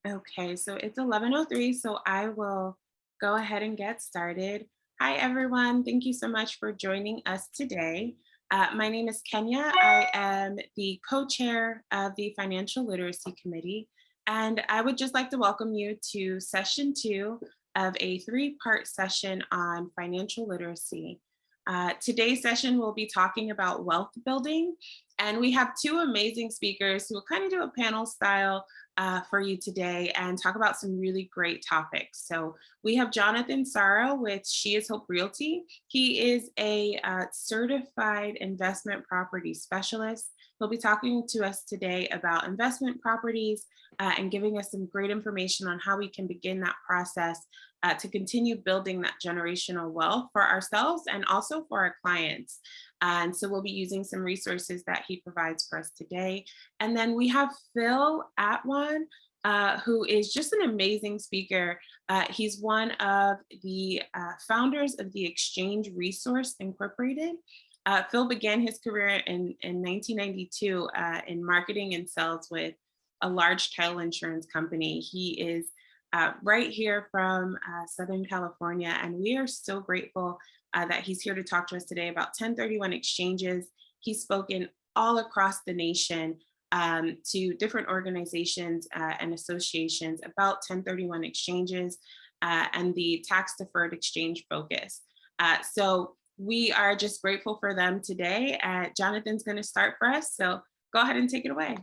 Okay, so it's 11:03, so I will go ahead and get started. Hi, everyone. Thank you so much for joining us today. My name is Kenya. I am the co-chair of the Financial Literacy Committee, and I would just like to welcome you to session two of a three-part session on financial literacy. Today's session, we'll be talking about wealth building, and we have two amazing speakers who will kind of do a panel style for you today and talk about some really great topics. So we have Jonathan Sparrow with She Is Hope Realty. He is a certified investment property specialist. He'll be talking to us today about investment properties and giving us some great information on how we can begin that process to continue building that generational wealth for ourselves and also for our clients. And so we'll be using some resources that he provides for us today. And then we have Phil Atwan, who is just an amazing speaker. He's one of the founders of the Exchange Resource Incorporated. Phil began his career in 1992 in marketing and sales with a large title insurance company. He is right here from Southern California, and we are so grateful that he's here to talk to us today about 1031 exchanges. He's spoken all across the nation to different organizations and associations about 1031 exchanges and the tax deferred exchange focus. So we are just grateful for them today. Jonathan's going to start for us. So go ahead and take it away.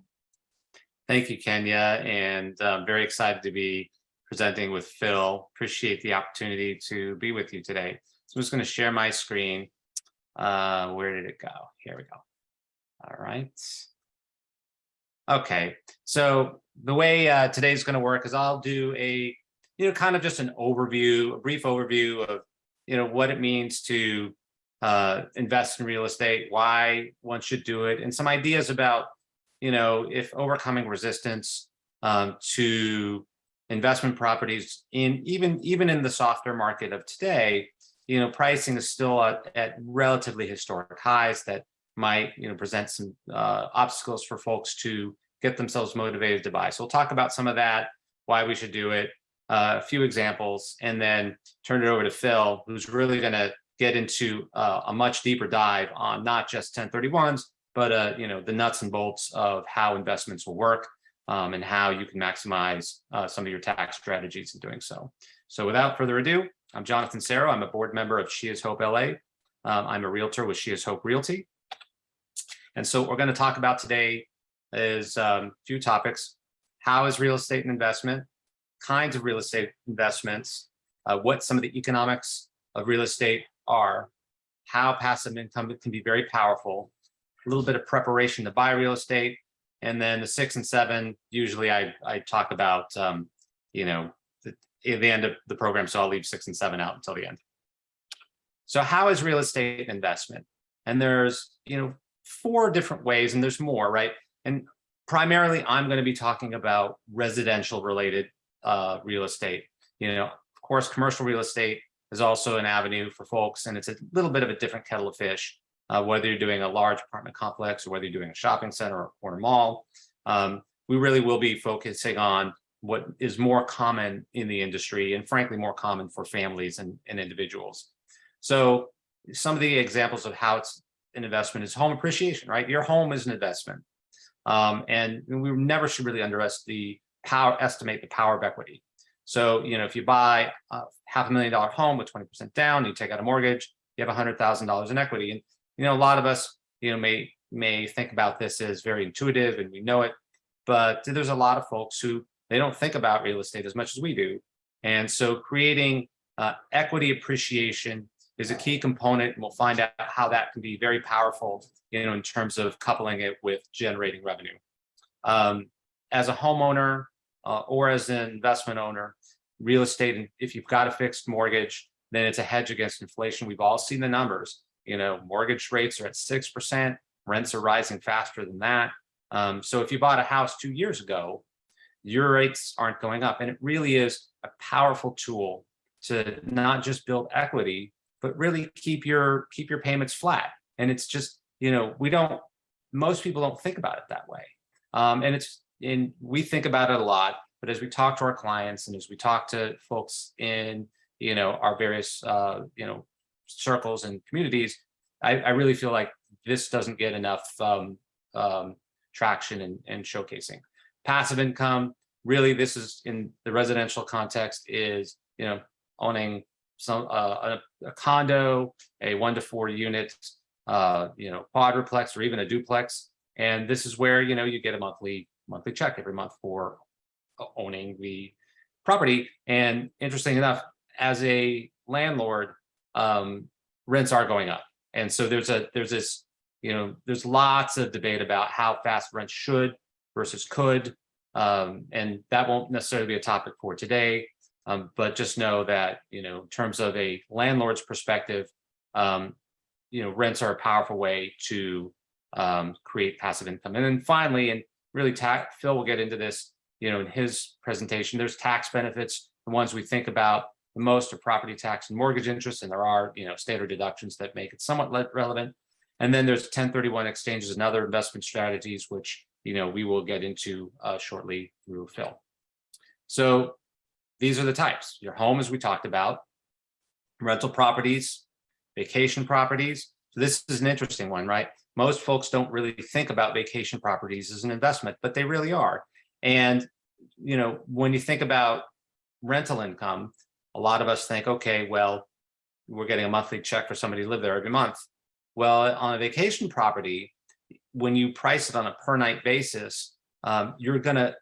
Thank you, Kenya, and I'm very excited to be presenting with Phil. Appreciate the opportunity to be with you today. So I'm just going to share my screen. Where did it go? Here we go. All right. Okay. So the way today's going to work is I'll do a, kind of just an overview, a brief overview of, what it means to invest in real estate, why one should do it, and some ideas about, if overcoming resistance to investment properties even in the softer market of today, pricing is still at relatively historic highs that might, present some obstacles for folks to get themselves motivated to buy. So we'll talk about some of that, why we should do it, a few examples, and then turn it over to Phil, who's really going to get into a much deeper dive on not just 1031s, but the nuts and bolts of how investments will work and how you can maximize some of your tax strategies in doing so. So without further ado, I'm Jonathan Sparrow. I'm a board member of She Is Hope LA. I'm a realtor with She Is Hope Realty. And so what we're going to talk about today is a few topics. How is real estate an investment? Kinds of real estate investments, what some of the economics of real estate are, how passive income can be very powerful, a little bit of preparation to buy real estate, and then the 6 and 7, usually I talk about, at the end of the program, so I'll leave 6 and 7 out until the end. So how is real estate an investment? And there's, 4 different ways, and there's more, right? And primarily, I'm going to be talking about residential related real estate. Of course, commercial real estate is also an avenue for folks, and it's a little bit of a different kettle of fish, whether you're doing a large apartment complex or whether you're doing a shopping center or a mall. We really will be focusing on what is more common in the industry and frankly, more common for families and individuals. So some of the examples of how it's an investment is home appreciation, right? Your home is an investment. And we never should really estimate the power of equity. So, if you buy a $500,000 home with 20% down, you take out a mortgage, you have $100,000 in equity. And, a lot of us, may think about this as very intuitive and we know it, but there's a lot of folks who they don't think about real estate as much as we do. And so creating equity appreciation is a key component, and we'll find out how that can be very powerful, in terms of coupling it with generating revenue. As a homeowner or as an investment owner, real estate, if you've got a fixed mortgage, then it's a hedge against inflation. We've all seen the numbers. Mortgage rates are at 6%, rents are rising faster than that. So if you bought a house 2 years ago, your rates aren't going up. And it really is a powerful tool to not just build equity, but really keep your payments flat. And it's just, most people don't think about it that way. And we think about it a lot. But as we talk to our clients and as we talk to folks in, our various, circles and communities, I really feel like this doesn't get enough traction and showcasing. Passive income, really, this is in the residential context is, owning a condo, a 1 to 4 unit, quadruplex or even a duplex. And this is where, you get a monthly check every month for owning the property. And interesting enough, as a landlord, rents are going up. And so there's this, there's lots of debate about how fast rent should versus could. And that won't necessarily be a topic for today. But just know that, in terms of a landlord's perspective, rents are a powerful way to create passive income. And then finally, and really Phil will get into this, in his presentation, there's tax benefits. The ones we think about the most are property tax and mortgage interest, and there are, standard deductions that make it somewhat relevant. And then there's 1031 exchanges and other investment strategies, which, we will get into shortly through Phil. So these are the types. Your home, as we talked about, rental properties, vacation properties. So this is an interesting one, right? Most folks don't really think about vacation properties as an investment, but they really are. And, when you think about rental income, a lot of us think, okay, well, we're getting a monthly check for somebody to live there every month. Well, on a vacation property, when you price it on a per night basis, you're going to,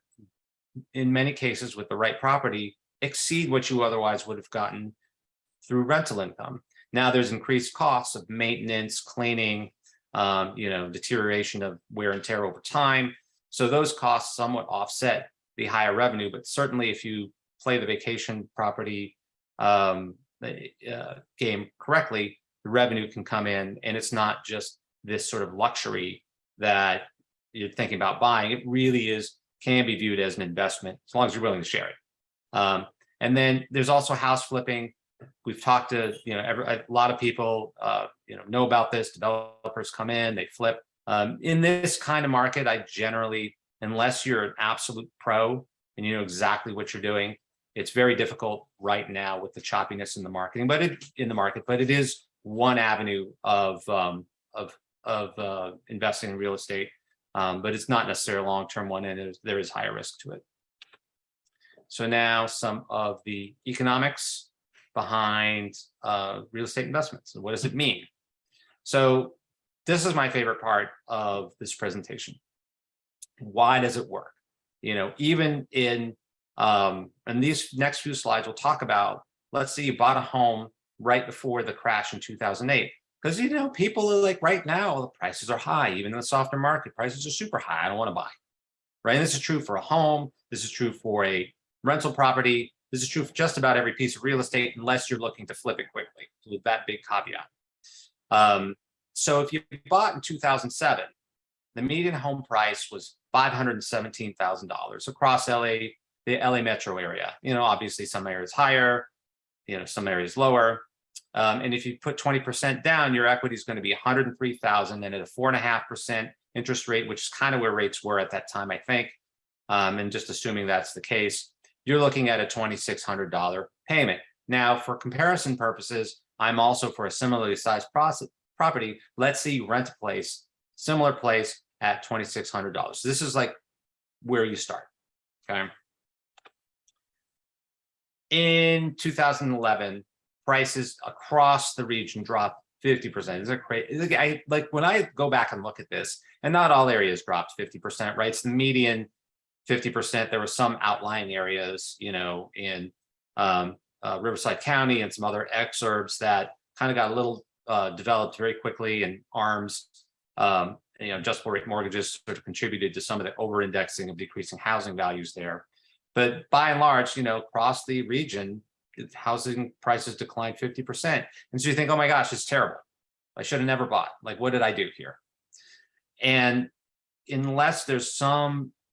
in many cases with the right property, exceed what you otherwise would have gotten through rental income. Now there's increased costs of maintenance, cleaning, deterioration of wear and tear over time. So those costs somewhat offset the higher revenue, but certainly if you play the vacation property game correctly, the revenue can come in, and it's not just this sort of luxury that you're thinking about buying. It really can be viewed as an investment as long as you're willing to share it. And then there's also house flipping. We've talked to, a lot of people, know about this. Developers come in, they flip. In this kind of market, I generally, unless you're an absolute pro and you know exactly what you're doing, it's very difficult right now with the choppiness in the marketing, but it is one avenue of investing in real estate, but it's not necessarily a long-term one, and there is higher risk to it. So now some of the economics behind real estate investments. And what does it mean? So this is my favorite part of this presentation. Why does it work? Even in these next few slides, we'll talk about, let's say you bought a home right before the crash in 2008. Because, people are like, right now, the prices are high. Even in the softer market, prices are super high. I don't want to buy. Right? And this is true for a home. This is true for a rental property. This is true for just about every piece of real estate, unless you're looking to flip it quickly, with that big caveat. So if you bought in 2007, the median home price was $517,000 across LA, the LA metro area. Obviously some areas higher, some areas lower. And if you put 20% down, your equity is going to be $103,000, and at a 4.5% interest rate, which is kind of where rates were at that time, I think. And just assuming that's the case, you're looking at a $2,600 payment. Now, for comparison purposes, I'm also for a similarly sized property. Let's say you rent a place, similar place at $2,600. So this is like where you start. Okay. In 2011, prices across the region dropped 50%. Is it crazy? Like when I go back and look at this, and not all areas dropped 50%, right? It's the median 50%. There were some outlying areas, in Riverside County and some other exurbs that kind of got a little developed very quickly, and ARMs, adjustable rate mortgages sort of contributed to some of the over-indexing of decreasing housing values there. But by and large, across the region, housing prices declined 50%. And so you think, oh my gosh, it's terrible. I should have never bought. Like, what did I do here? And unless there's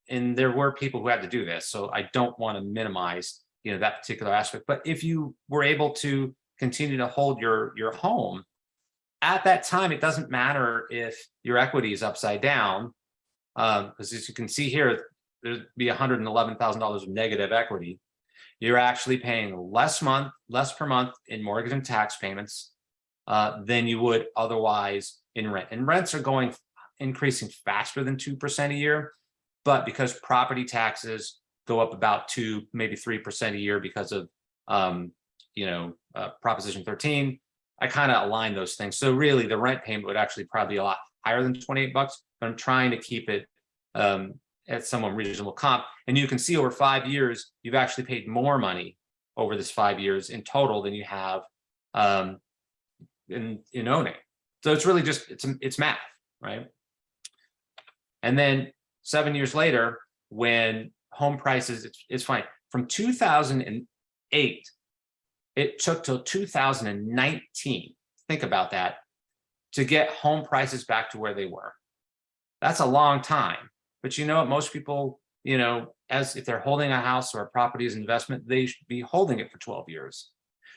and there were people who had to do this, so I don't want to minimize, that particular aspect. But if you were able to continue to hold your home at that time, it doesn't matter if your equity is upside down, because as you can see here, there'd be $111,000 of negative equity, you're actually paying less per month in mortgage and tax payments than you would otherwise in rent. And rents are increasing faster than 2% a year, but because property taxes go up about 2, maybe 3% a year because of Proposition 13, I kind of align those things. So really, the rent payment would actually probably be a lot higher than $28, but I'm trying to keep it at somewhat reasonable comp. And you can see over 5 years, you've actually paid more money over this 5 years in total than you have in owning. So it's really just it's math, right? And then 7 years later, when home prices, it's fine. From 2008, it took till 2019. Think about that, to get home prices back to where they were. That's a long time. But you know what? Most people, as if they're holding a house or a property as an investment, they should be holding it for 12 years.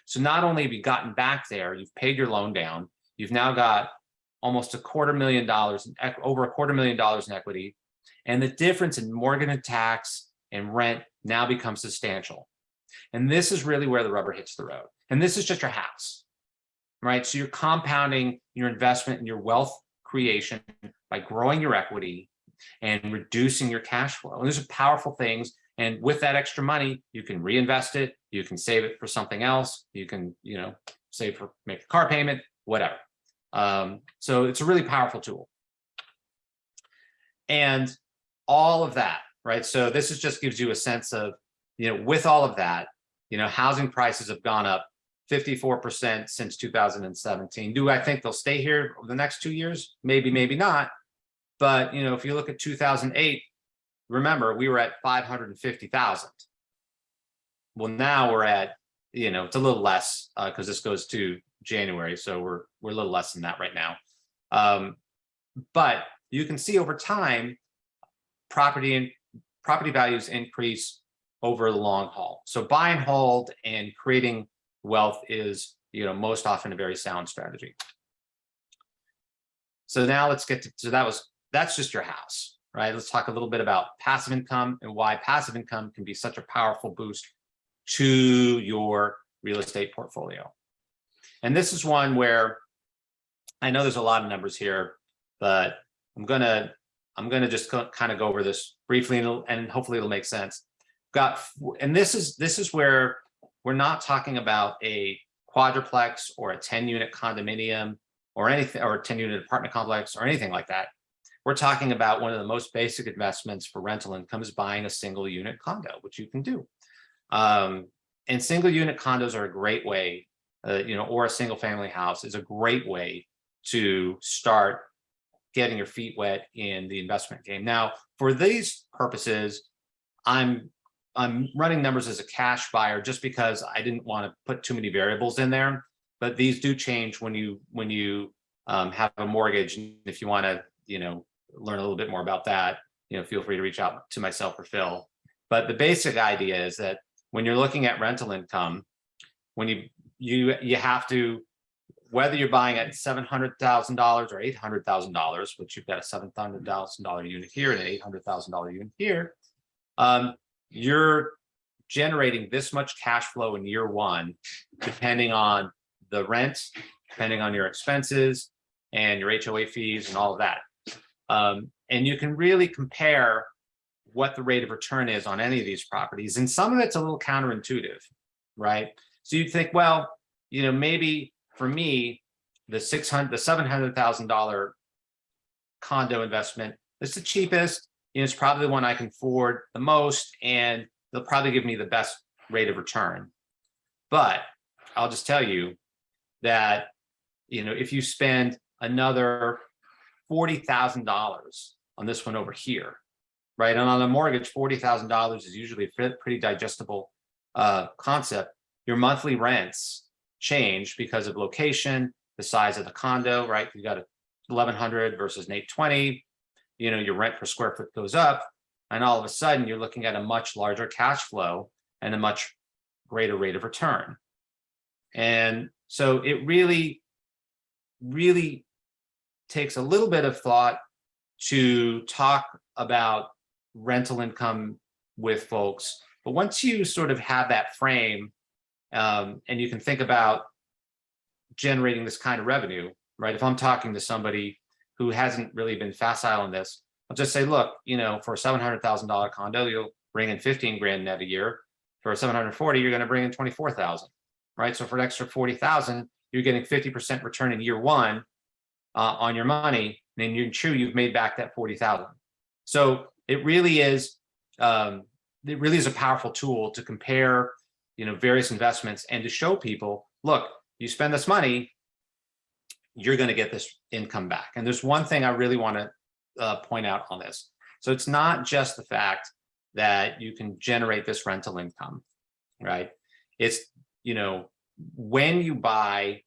So not only have you gotten back there, you've paid your loan down, you've now got almost $250,000, over $250,000 in equity. And the difference in mortgage and tax and rent now becomes substantial. And this is really where the rubber hits the road. And this is just your house, right? So you're compounding your investment and your wealth creation by growing your equity and reducing your cash flow. And those are powerful things. And with that extra money, you can reinvest it, you can save it for something else, you can, save for make a car payment, whatever. So it's a really powerful tool. And all of that, right? So this just gives you a sense of, with all of that, housing prices have gone up 54% since 2017. Do I think they'll stay here over the next 2 years? Maybe, maybe not. But, if you look at 2008, remember, we were at 550,000. Well, now we're at, it's a little less because this goes to January. So we're a little less than that right now. But you can see over time, property values increase over the long haul. So buy and hold and creating wealth is, most often a very sound strategy. So now let's get to, that's just your house, right? Let's talk a little bit about passive income and why passive income can be such a powerful boost to your real estate portfolio. And this is one where I know there's a lot of numbers here, but I'm gonna just kind of go over this briefly, and hopefully it'll make sense. And this is where we're not talking about a quadruplex or a 10-unit condominium or anything, or a 10-unit apartment complex or anything like that. We're talking about one of the most basic investments for rental income is buying a single unit condo, which you can do. And single unit condos are a great way, or a single family house is a great way to start getting your feet wet in the investment game. Now, for these purposes, I'm running numbers as a cash buyer just because I didn't want to put too many variables in there. But these do change when you have a mortgage. And if you want to, learn a little bit more about that, feel free to reach out to myself or Phil. But the basic idea is that when you're looking at rental income, when you have to, whether you're buying at $700,000 or $800,000, which you've got a $700,000 unit here and an $800,000 unit here, you're generating this much cash flow in year one, depending on the rent, depending on your expenses and your HOA fees and all of that. And you can really compare what the rate of return is on any of these properties. And some of it's a little counterintuitive, right? So you'd think, well, maybe for me, the $700,000 condo investment is the cheapest. It's probably the one I can afford the most, and they'll probably give me the best rate of return. But I'll just tell you that, if you spend another $40,000 on this one over here, right? And on a mortgage, $40,000 is usually a pretty digestible concept. Your monthly rents change because of location, the size of the condo, right? You got a 1,100 versus an 820. Your rent per square foot goes up, and all of a sudden you're looking at a much larger cash flow and a much greater rate of return. And so it really, really takes a little bit of thought to talk about rental income with folks. But once you sort of have that frame, and you can think about generating this kind of revenue, right? If I'm talking to somebody who hasn't really been facile in this, I'll just say, look, for a $700,000 condo, you'll bring in 15 grand net a year. For a 740, you're going to bring in 24,000, right? So for an extra 40,000, you're getting 50% return in year one on your money. And in year two, you've made back that 40,000. So it really is a powerful tool to compare, various investments and to show people, look, you spend this money, you're going to get this income back. And there's one thing I really want to point out on this. So it's not just the fact that you can generate this rental income, right? It's, when you buy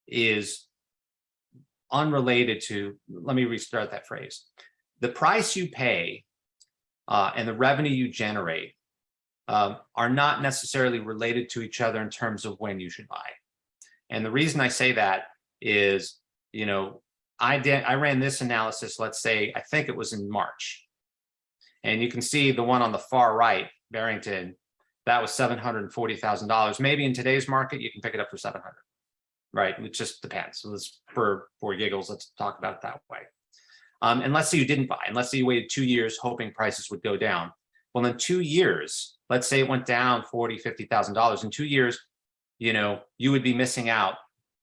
is unrelated to, let me restart that phrase. The price you pay and the revenue you generate are not necessarily related to each other in terms of when you should buy. And the reason I say that is, I ran this analysis, let's say, I think it was in March. And you can see the one on the far right, Barrington, that was $740,000. Maybe in today's market, you can pick it up for 700, right? It just depends. So let's, for giggles, let's talk about it that way. And let's say you didn't buy, and let's say you waited 2 years hoping prices would go down. Well, in 2 years, let's say it went down $40,000, $50,000. In 2 years, you would be missing out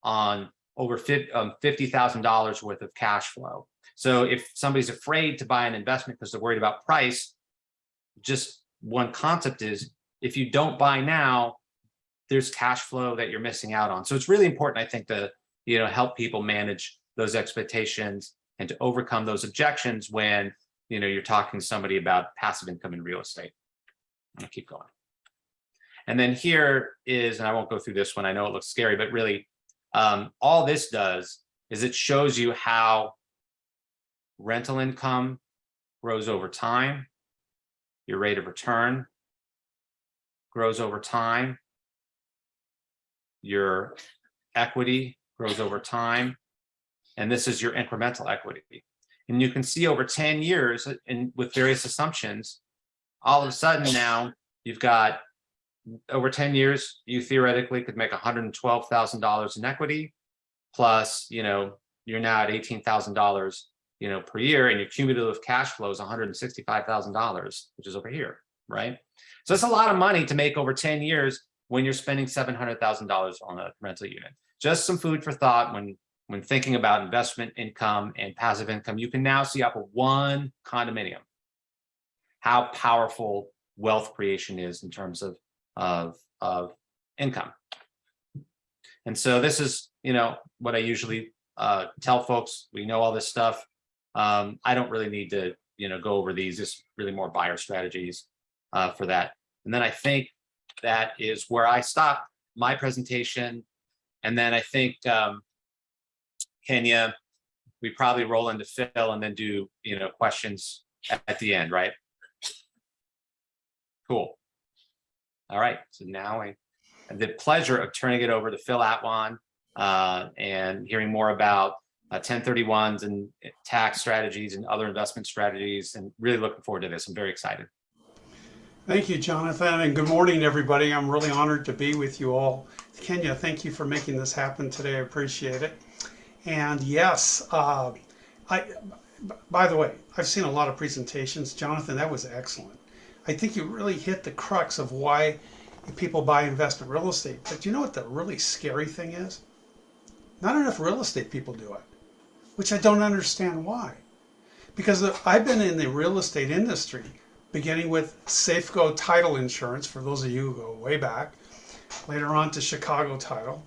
on over $50,000 worth of cash flow. So if somebody's afraid to buy an investment because they're worried about price, just one concept is, if you don't buy now, there's cash flow that you're missing out on. So it's really important, I think, to help people manage those expectations and to overcome those objections when you're talking to somebody about passive income in real estate. I'll keep going. And then here is, and I won't go through this one, I know it looks scary, but really all this does is it shows you how rental income grows over time, your rate of return grows over time, your equity grows over time, and this is your incremental equity. And you can see over 10 years, and with various assumptions, all of a sudden now you've got, over 10 years, you theoretically could make $112,000 in equity, plus, you're now at $18,000, per year, and your cumulative cash flow is $165,000, which is over here, right? So it's a lot of money to make over 10 years when you're spending $700,000 on a rental unit. Just some food for thought when thinking about investment income and passive income. You can now see off of one condominium how powerful wealth creation is in terms of income. And so this is, what I usually tell folks. We know all this stuff. I don't really need to, go over these. Just really more buyer strategies for that. And then I think that is where I stop my presentation. And then I think, Kenya, we probably roll into Phil and then do, questions at the end, right? Cool. All right. So now I have the pleasure of turning it over to Phil Atwan and hearing more about 1031s and tax strategies and other investment strategies, and really looking forward to this. I'm very excited. Thank you, Jonathan, and good morning, everybody. I'm really honored to be with you all. Kenya, thank you for making this happen today. I appreciate it. And yes, by the way, I've seen a lot of presentations. Jonathan, that was excellent. I think you really hit the crux of why people buy investment real estate. But you know what the really scary thing is? Not enough real estate people do it, which I don't understand why. Because I've been in the real estate industry, beginning with Safeco Title Insurance, for those of you who go way back, later on to Chicago Title,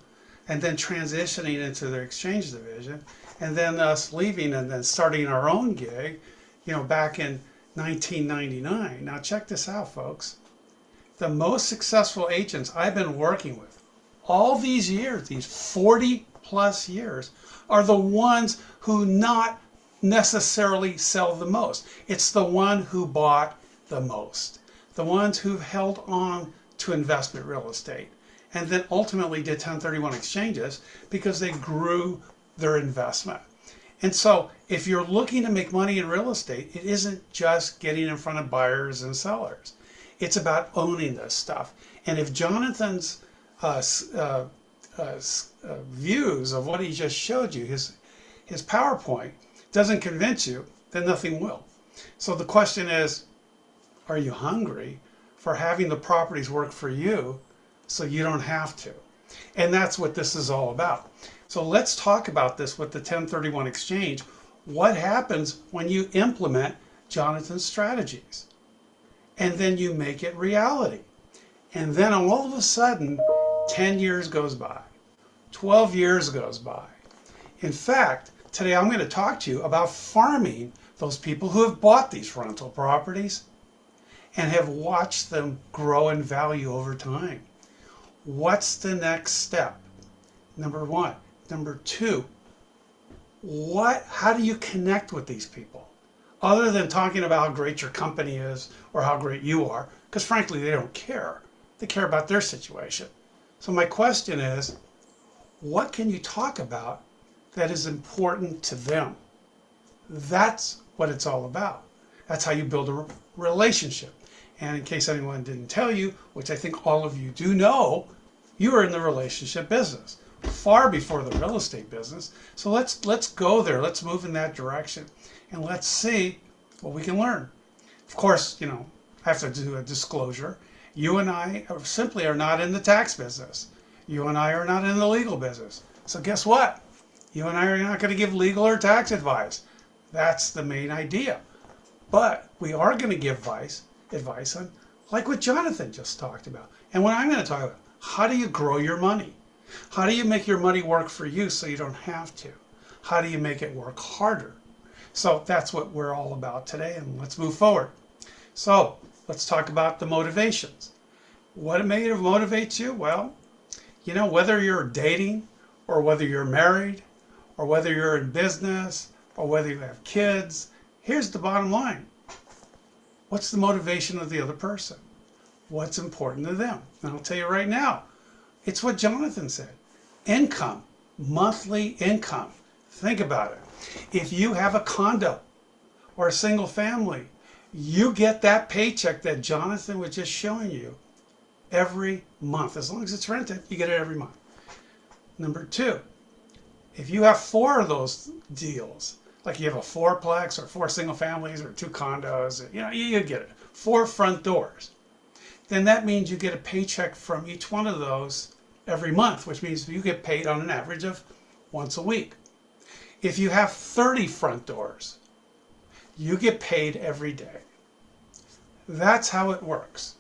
and then transitioning into the exchange division, and then us leaving and then starting our own gig, back in 1999. Now check this out, folks. The most successful agents I've been working with all these years, these 40 plus years, are the ones who not necessarily sell the most. It's the one who bought the most, the ones who've held on to investment real estate, and then ultimately did 1031 exchanges because they grew their investment. And so if you're looking to make money in real estate, it isn't just getting in front of buyers and sellers. It's about owning this stuff. And if Jonathan's views of what he just showed you, his PowerPoint, doesn't convince you, then nothing will. So the question is, are you hungry for having the properties work for you so you don't have to? And that's what this is all about. So let's talk about this with the 1031 exchange. What happens when you implement Jonathan's strategies? And then you make it reality. And then all of a sudden, 10 years goes by, 12 years goes by. In fact, today I'm going to talk to you about farming those people who have bought these rental properties and have watched them grow in value over time. What's the next step? Number one. Number two, how do you connect with these people? Other than talking about how great your company is or how great you are, because frankly, they don't care. They care about their situation. So my question is, what can you talk about that is important to them? That's what it's all about. That's how you build a relationship. And in case anyone didn't tell you, which I think all of you do know, you are in the relationship business far before the real estate business. So let's go there. Let's move in that direction and let's see what we can learn. Of course, I have to do a disclosure. You and I simply are not in the tax business. You and I are not in the legal business. So guess what? You and I are not going to give legal or tax advice. That's the main idea. But we are going to give advice on, like what Jonathan just talked about. And what I'm going to talk about, how do you grow your money? How do you make your money work for you so you don't have to? How do you make it work harder? So that's what we're all about today, and let's move forward. So let's talk about the motivations. What motivates you? Well, whether you're dating or whether you're married or whether you're in business or whether you have kids, here's the bottom line. What's the motivation of the other person? What's important to them? And I'll tell you right now, it's what Jonathan said. Income, monthly income. Think about it. If you have a condo or a single family, you get that paycheck that Jonathan was just showing you every month. As long as it's rented, you get it every month. Number two, if you have 4 of those deals, like you have a 4-plex or 4 single families or 2 condos, you get it. 4 front doors. Then that means you get a paycheck from each one of those every month, which means you get paid on an average of once a week. If you have 30 front doors, you get paid every day. That's how it works.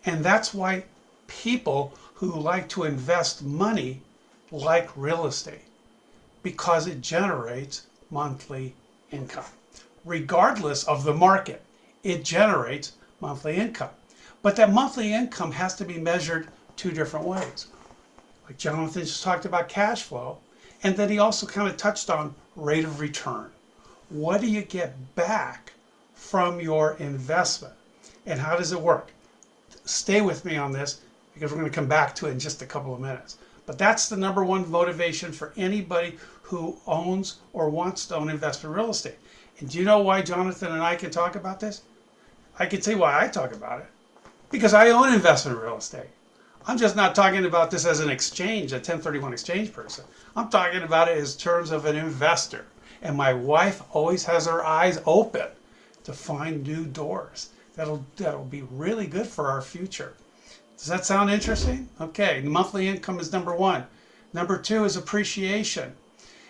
And that's why people who like to invest money like real estate, because it generates monthly income. Regardless of the market, it generates monthly income. But that monthly income has to be measured 2 different ways. Like Jonathan just talked about cash flow, and then he also kind of touched on rate of return. What do you get back from your investment? And how does it work? Stay with me on this because we're going to come back to it in just a couple of minutes. But that's the number one motivation for anybody who owns or wants to own investment real estate. And do you know why Jonathan and I can talk about this? I can tell you why I talk about it. Because I own investment real estate. I'm just not talking about this as an exchange, a 1031 exchange person. I'm talking about it as terms of an investor. And my wife always has her eyes open to find new doors. That'll be really good for our future. Does that sound interesting? Okay, monthly income is number 1. Number 2 is appreciation.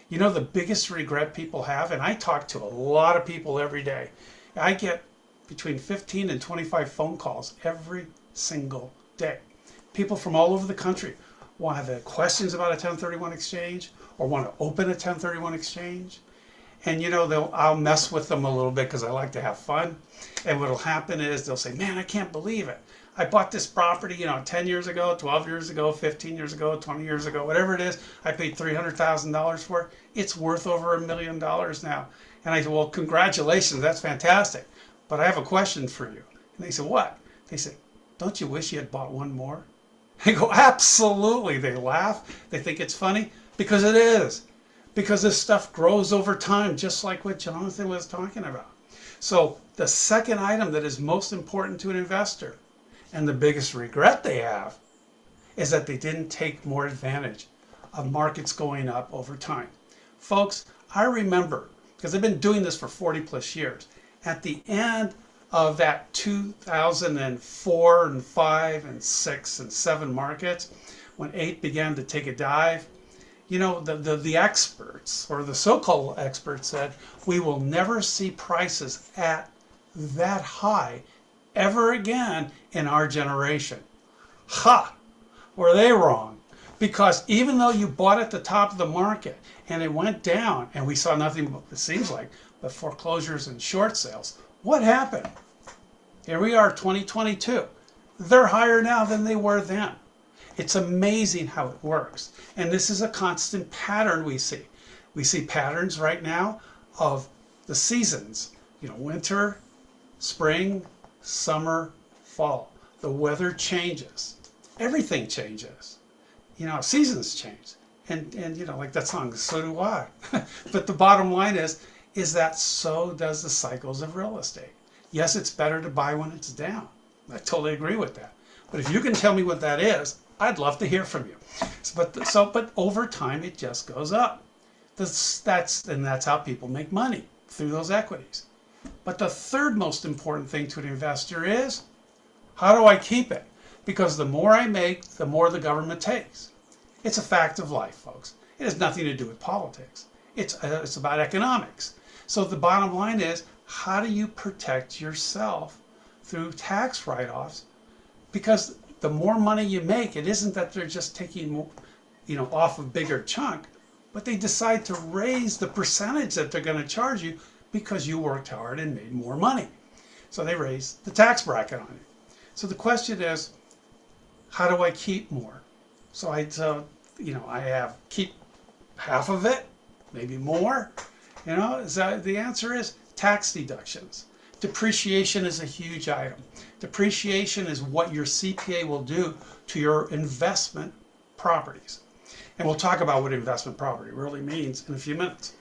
The biggest regret people have, and I talk to a lot of people every day. I get between 15 and 25 phone calls every single day. People from all over the country want to have questions about a 1031 exchange or want to open a 1031 exchange. And I'll mess with them a little bit because I like to have fun. And what'll happen is they'll say, man, I can't believe it. I bought this property, 10 years ago, 12 years ago, 15 years ago, 20 years ago, whatever it is. I paid $300,000 for it. It's worth over $1 million now. And I said, well, congratulations, that's fantastic. But I have a question for you. And they said, what? They said, don't you wish you had bought one more? I go, absolutely. They laugh. They think it's funny because it is. because this stuff grows over time, just like what Jonathan was talking about. So the second item that is most important to an investor, and the biggest regret they have, is that they didn't take more advantage of markets going up over time. Folks, I remember, because I've been doing this for 40 plus years, at the end of that 2004 and 5 and 6 and 7 markets, when 8 began to take a dive, you know, the experts, or the so-called experts, said we will never see prices at that high ever again in our generation. Ha! Were they wrong? Because even though you bought at the top of the market and it went down and we saw nothing, but it seems like, but foreclosures and short sales, what happened? Here we are, 2022. They're higher now than they were then. It's amazing how it works. And this is a constant pattern we see. We see patterns right now of the seasons, you know, winter, spring, summer, fall. The weather changes. Everything changes. You know, seasons change. And you know, like that song, so do I. But the bottom line is that so does the cycles of real estate. Yes, it's better to buy when it's down. I totally agree with that. But if you can tell me what that is, I'd love to hear from you. But over time, it just goes up. That's how people make money, through those equities. But the third most important thing to an investor is, how do I keep it? Because the more I make, the more the government takes. It's a fact of life, folks. It has nothing to do with politics. It's about economics. So the bottom line is, how do you protect yourself through tax write-offs? Because the more money you make, it isn't that they're just taking more, you know, off a bigger chunk, but they decide to raise the percentage that they're going to charge you because you worked hard and made more money. So they raise the tax bracket on it. So the question is, how do I keep more? So I keep half of it, maybe more. You know, the answer is tax deductions. Depreciation is a huge item. Depreciation is what your CPA will do to your investment properties. And we'll talk about what investment property really means in a few minutes.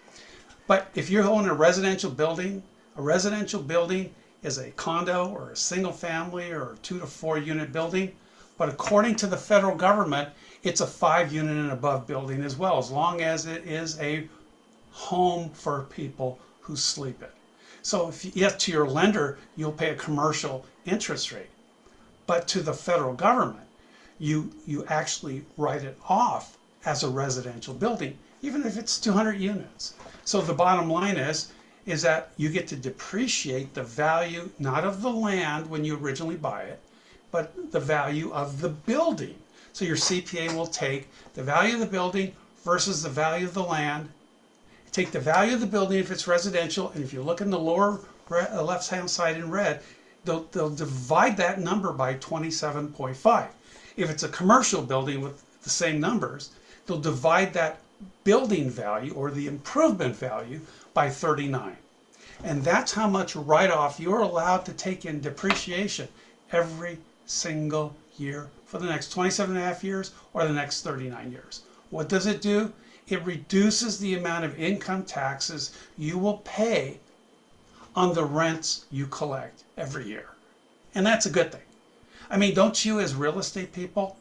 But if you own a residential building is a condo or a single family or a 2 to 4 unit building. But according to the federal government, it's a 5 unit and above building as well, as long as it is a home for people who sleep in. So if yes, to your lender, you'll pay a commercial interest rate. But to the federal government, you actually write it off as a residential building, even if it's 200 units. So the bottom line is that you get to depreciate the value, not of the land when you originally buy it, but the value of the building. So your CPA will take the value of the building versus the value of the land. Take the value of the building if it's residential, and if you look in the lower left-hand side in red, they'll divide that number by 27.5. If it's a commercial building with the same numbers, they'll divide that building value or the improvement value by 39. And that's how much write-off you're allowed to take in depreciation every single year for the next 27 and a half years or the next 39 years. What does it do? It reduces the amount of income taxes you will pay on the rents you collect every year. And that's a good thing. I mean, don't you as real estate people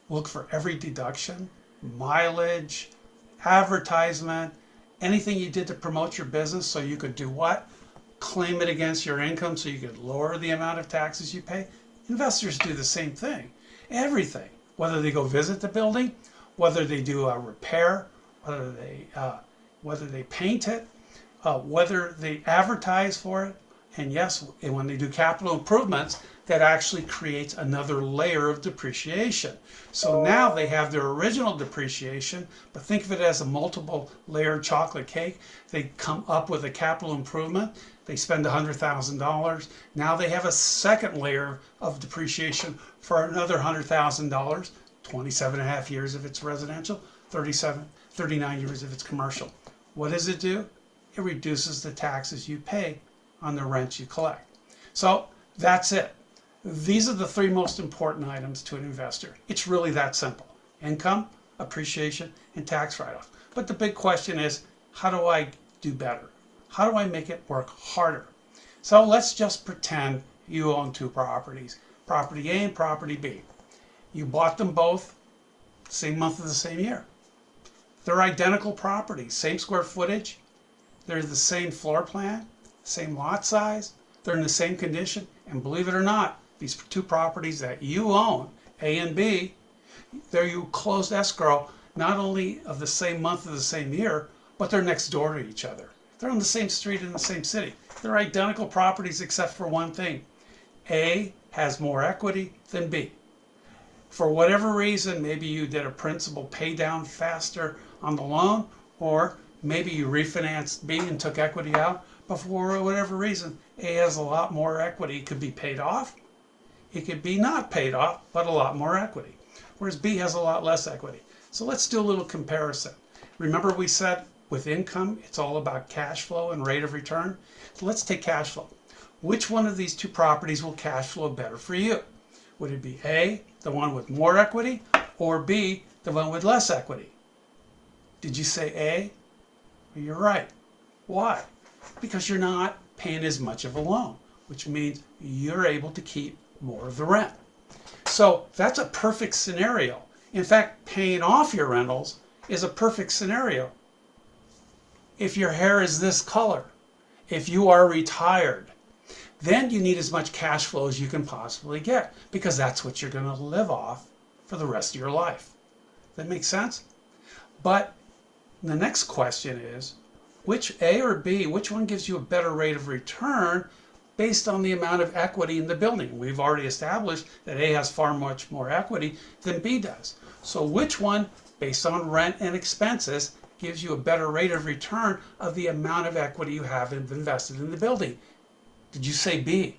look for every deduction, mileage, advertisement, anything you did to promote your business so you could do what? Claim it against your income so you could lower the amount of taxes you pay? Investors do the same thing. Everything. Whether they go visit the building, whether they do a repair, whether they paint it, whether they advertise for it, and yes, and when they do capital improvements, that actually creates another layer of depreciation. So now they have their original depreciation, but think of it as a multiple layer chocolate cake. They come up with a capital improvement, they spend $100,000. Now they have a second layer of depreciation for another $100,000, 27 and a half years if it's residential, 39 years if it's commercial. What does it do? It reduces the taxes you pay on the rent you collect. So that's it. These are the 3 most important items to an investor. It's really that simple. Income, appreciation, and tax write-off. But the big question is, how do I do better? How do I make it work harder? So let's just pretend you own two properties, property A and property B. You bought them both same month of the same year. They're identical properties, same square footage, they're the same floor plan, same lot size, they're in the same condition, and believe it or not, these two properties that you own, A and B, you closed escrow not only of the same month of the same year, but they're next door to each other. They're on the same street in the same city. They're identical properties except for one thing. A has more equity than B. For whatever reason, maybe you did a principal pay down faster on the loan, or maybe you refinanced B and took equity out, but for whatever reason, A has a lot more equity. It could be paid off, it could be not paid off, but a lot more equity. Whereas B has a lot less equity. So let's do a little comparison. Remember we said with income, it's all about cash flow and rate of return? So let's take cash flow. Which one of these two properties will cash flow better for you? Would it be A, the one with more equity, or B, the one with less equity? Did you say A? Well, you're right. Why? Because you're not paying as much of a loan, which means you're able to keep more of the rent. So that's a perfect scenario. In fact, paying off your rentals is a perfect scenario. If your hair is this color, if you are retired, then you need as much cash flow as you can possibly get, because that's what you're going to live off for the rest of your life. That makes sense? But the next question is, which A or B, which one gives you a better rate of return based on the amount of equity in the building? We've already established that A has far much more equity than B does. So which one, based on rent and expenses, gives you a better rate of return of the amount of equity you have invested in the building? Did you say B?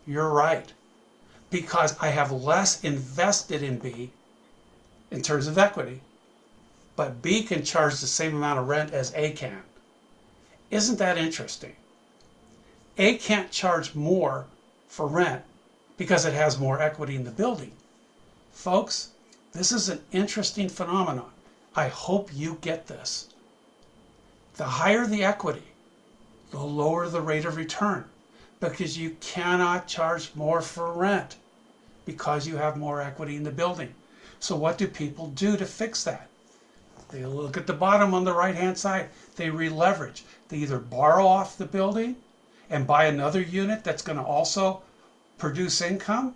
You're right. Because I have less invested in B in terms of equity, but B can charge the same amount of rent as A can. Isn't that interesting? A can't charge more for rent because it has more equity in the building. Folks, this is an interesting phenomenon. I hope you get this. The higher the equity, the lower the rate of return, because you cannot charge more for rent because you have more equity in the building. So what do people do to fix that? They look at the bottom on the right hand side. They re-leverage. They either borrow off the building and buy another unit that's going to also produce income,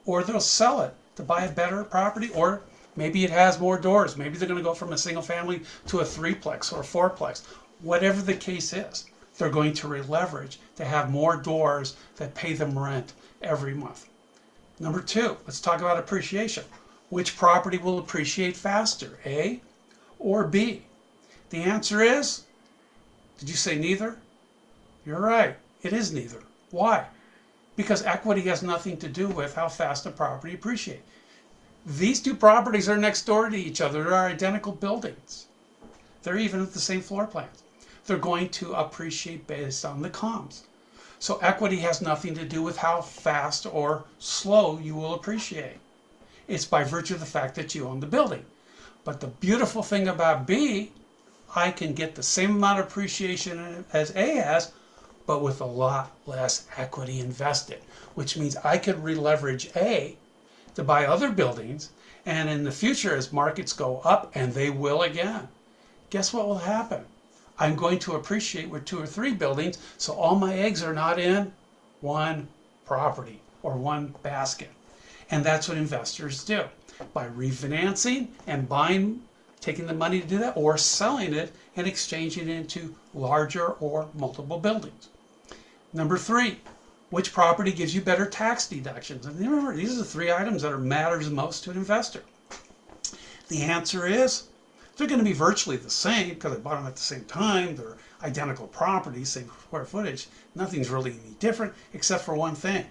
or they'll sell it to buy a better property, or maybe it has more doors. Maybe they're going to go from a single family to a threeplex or a fourplex. Whatever the case is, they're going to re-leverage to have more doors that pay them rent every month. Number two, let's talk about appreciation. Which property will appreciate faster, A or B? The answer is, did you say neither? You're right, it is neither. Why? Because equity has nothing to do with how fast a property appreciates. These two properties are next door to each other. They're identical buildings. They're even at the same floor plans. They're going to appreciate based on the comps. So equity has nothing to do with how fast or slow you will appreciate. It's by virtue of the fact that you own the building. But the beautiful thing about B, I can get the same amount of appreciation as A has, but with a lot less equity invested, which means I could re-leverage A to buy other buildings, and in the future as markets go up, and they will again, guess what will happen? I'm going to appreciate with 2 or 3 buildings, so all my eggs are not in one property or one basket. And that's what investors do. By refinancing and buying, taking the money to do that, or selling it and exchanging it into larger or multiple buildings. Number 3, which property gives you better tax deductions? And remember, these are the 3 items that matters most to an investor. The answer is, they're going to be virtually the same because I bought them at the same time. They're identical properties, same square footage. Nothing's really any different except for one thing.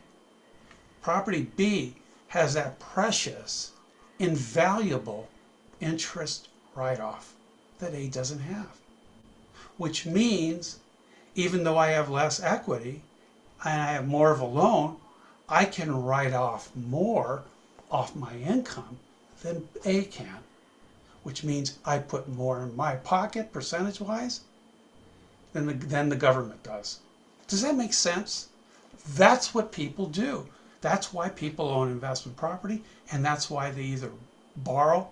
Property B has that precious, invaluable interest write-off that A doesn't have. Which means, even though I have less equity and I have more of a loan, I can write off more off my income than A can. which means I put more in my pocket percentage-wise than the government does. Does that make sense? That's what people do. That's why people own investment property, and that's why they either borrow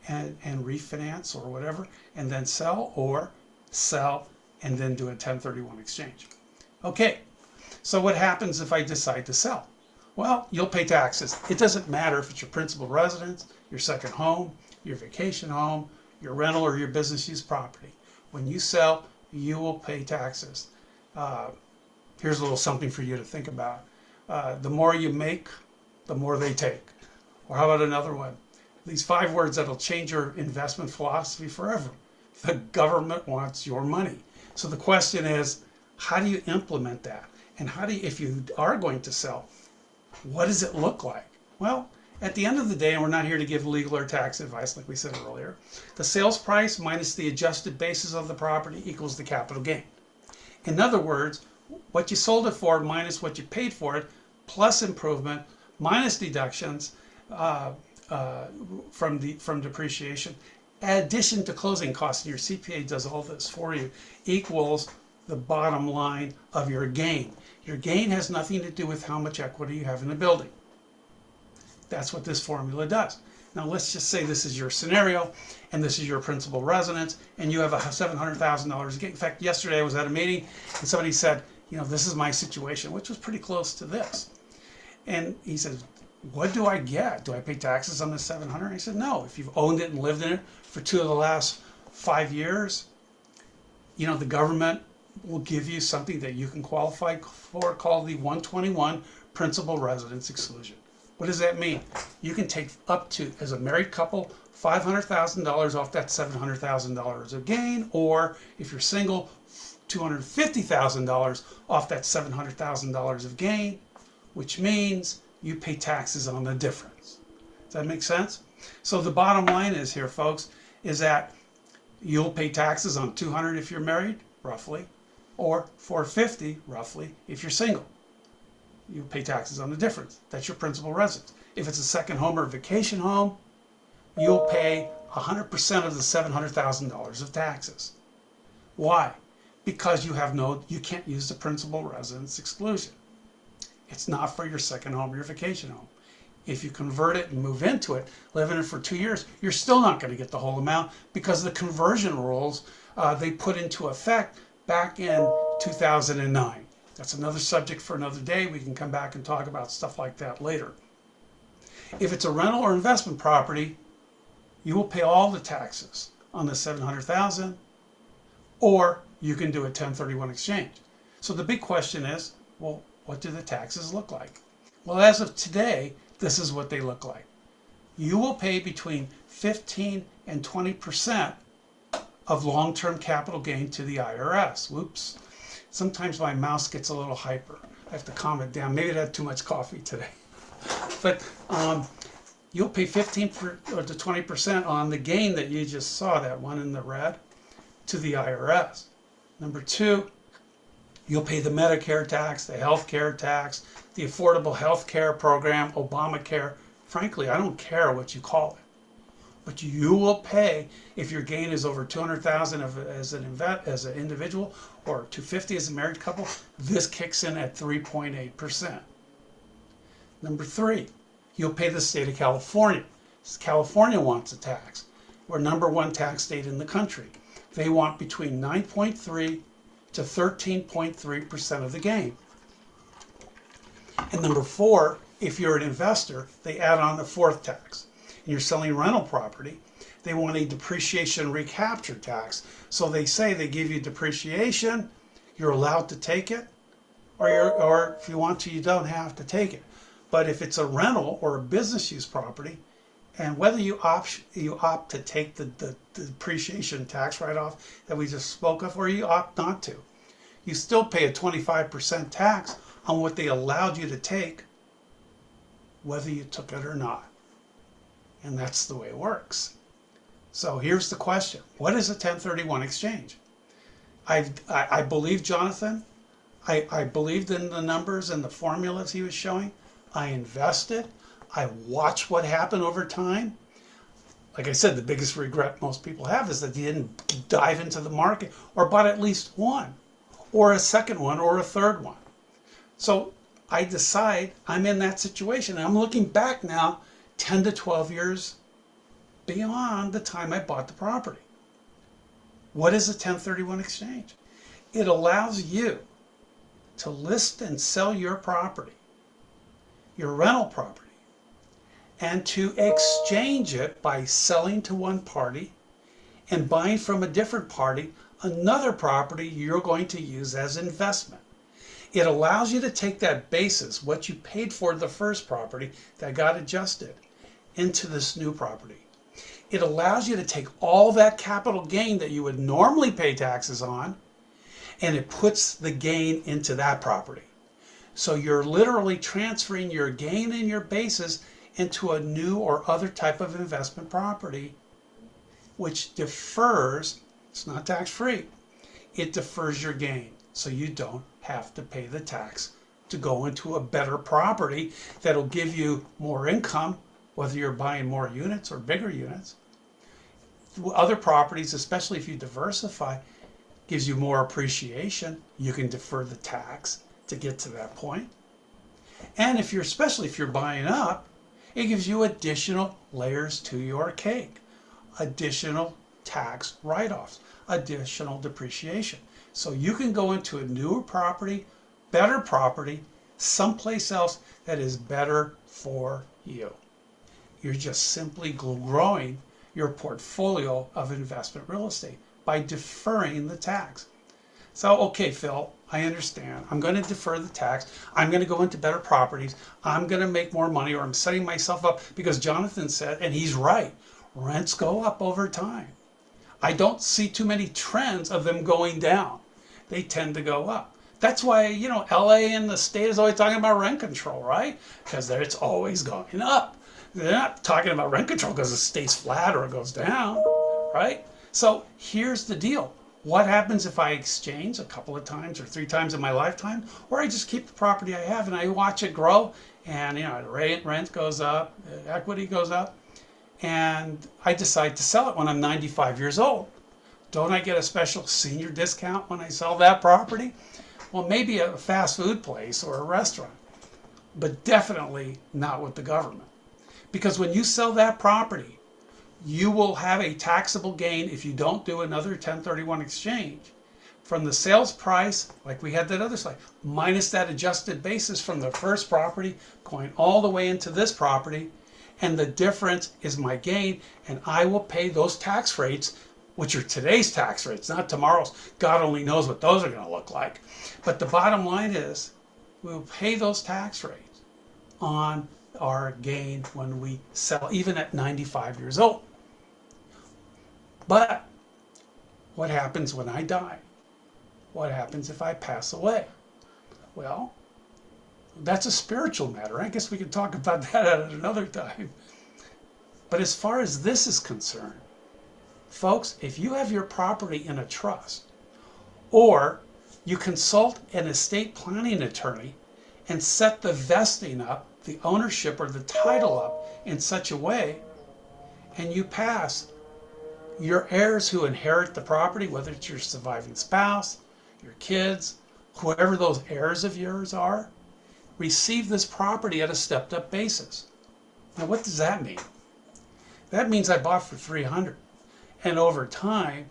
and refinance or whatever, and then sell, or sell and then do a 1031 exchange. Okay, so what happens if I decide to sell? Well, you'll pay taxes. It doesn't matter if it's your principal residence, your second home, your vacation home, your rental, or your business use property. When you sell, you will pay taxes. Here's a little something for you to think about. The more you make, the more they take. Or how about another one? These 5 words that'll change your investment philosophy forever. The government wants your money. So the question is, how do you implement that? And how do you, if you are going to sell, what does it look like? Well, at the end of the day, and we're not here to give legal or tax advice like we said earlier, the sales price minus the adjusted basis of the property equals the capital gain. In other words, what you sold it for minus what you paid for it, plus improvement, minus deductions from depreciation, addition to closing costs, and your CPA does all this for you, equals the bottom line of your gain. Your gain has nothing to do with how much equity you have in the building. That's what this formula does. Now let's just say this is your scenario, and this is your principal residence, and you have a $700,000 gain. In fact, yesterday I was at a meeting, and somebody said, you know, this is my situation, which was pretty close to this. And he said, what do I get? Do I pay taxes on the 700? I said, no. If you've owned it and lived in it for 2 of the last 5 years, you know, the government will give you something that you can qualify for called the 121 principal residence exclusion. What does that mean? You can take up to, as a married couple, $500,000 off that $700,000 of gain, or if you're single, $250,000 off that $700,000 of gain, which means you pay taxes on the difference. Does that make sense? So the bottom line is here, folks, is that you'll pay taxes on $200 if you're married, roughly, or $450 roughly if you're single. You pay taxes on the difference. That's your principal residence. If it's a second home or a vacation home, you'll pay 100% of the $700,000 of taxes. Why? Because you can't use the principal residence exclusion. It's not for your second home or your vacation home. If you convert it and move into it, live in it for 2 years, you're still not going to get the whole amount because the conversion rules they put into effect back in 2009. That's another subject for another day. We can come back and talk about stuff like that later. If it's a rental or investment property, you will pay all the taxes on the $700,000, or you can do a 1031 exchange. So the big question is, well, what do the taxes look like? Well, as of today, this is what they look like. You will pay between 15 and 20% of long-term capital gain to the IRS. Whoops. Sometimes my mouse gets a little hyper. I have to calm it down. Maybe I had too much coffee today. But you'll pay 15 to 20% on the gain that you just saw, that one in the red, to the IRS. Number 2, you'll pay the Medicare tax, the health care tax, the Affordable Health Care Program, Obamacare. Frankly, I don't care what you call it. But you will pay if your gain is over $200,000 as an individual, or $250,000 as a married couple. This kicks in at 3.8%. Number 3, you'll pay the state of California. California wants a tax. We're #1 tax state in the country. They want between 9.3 to 13.3% of the gain. And number 4, if you're an investor, they add on the 4th tax. And you're selling rental property, they want a depreciation recapture tax. So they say they give you depreciation, you're allowed to take it, or if you want to, you don't have to take it. But if it's a rental or a business use property, and whether you opt to take the depreciation tax write-off that we just spoke of, or you opt not to, you still pay a 25% tax on what they allowed you to take, whether you took it or not. And that's the way it works. So here's the question. What is a 1031 exchange? I believe Jonathan. I believed in the numbers and the formulas he was showing. I invested. I watched what happened over time. like I said, the biggest regret most people have is that they didn't dive into the market or bought at least one, or a second one, or a third one. So I decide I'm in that situation. And I'm looking back now 10 to 12 years beyond the time I bought the property. What is a 1031 exchange? It allows you to list and sell your property, your rental property, and to exchange it by selling to one party and buying from a different party another property you're going to use as investment. It allows you to take that basis, what you paid for the first property that got adjusted, into this new property. It allows you to take all that capital gain that you would normally pay taxes on, and it puts the gain into that property. So you're literally transferring your gain and your basis into a new or other type of investment property, which defers, it's not tax free, it defers your gain. So you don't have to pay the tax to go into a better property that'll give you more income, whether you're buying more units or bigger units. Other properties, especially if you diversify, gives you more appreciation. You can defer the tax to get to that point. And if you're, especially if you're buying up, it gives you additional layers to your cake, additional tax write-offs, additional depreciation. So you can go into a newer property, better property, someplace else that is better for you. You're just simply growing your portfolio of investment real estate by deferring the tax. So, okay, Phil, I understand. I'm going to defer the tax. I'm going to go into better properties. I'm going to make more money, or I'm setting myself up because Jonathan said, and he's right, rents go up over time. I don't see too many trends of them going down. They tend to go up. That's why, you know, LA and the state is always talking about rent control, right? Because it's always going up. They're not talking about rent control because it stays flat or it goes down, right? So here's the deal. What happens if I exchange a couple of times or 3 times in my lifetime, or I just keep the property I have and I watch it grow, and you know, the rent goes up, equity goes up, and I decide to sell it when I'm 95 years old. Don't I get a special senior discount when I sell that property? Well, maybe a fast food place or a restaurant, but definitely not with the government. Because when you sell that property, you will have a taxable gain if you don't do another 1031 exchange from the sales price, like we had that other slide, minus that adjusted basis from the first property going all the way into this property, and the difference is my gain, and I will pay those tax rates, which are today's tax rates, not tomorrow's. God only knows what those are going to look like. But the bottom line is we'll pay those tax rates on our gain when we sell, even at 95 years old. But what happens when I die? What happens if I pass away? Well, that's a spiritual matter. I guess we can talk about that at another time. But as far as this is concerned, folks, if you have your property in a trust, or you consult an estate planning attorney and set the vesting up, the ownership or the title up in such a way, and you pass, your heirs who inherit the property, whether it's your surviving spouse, your kids, whoever those heirs of yours are, receive this property at a stepped up basis. Now, what does that mean? That means I bought for $300, and over time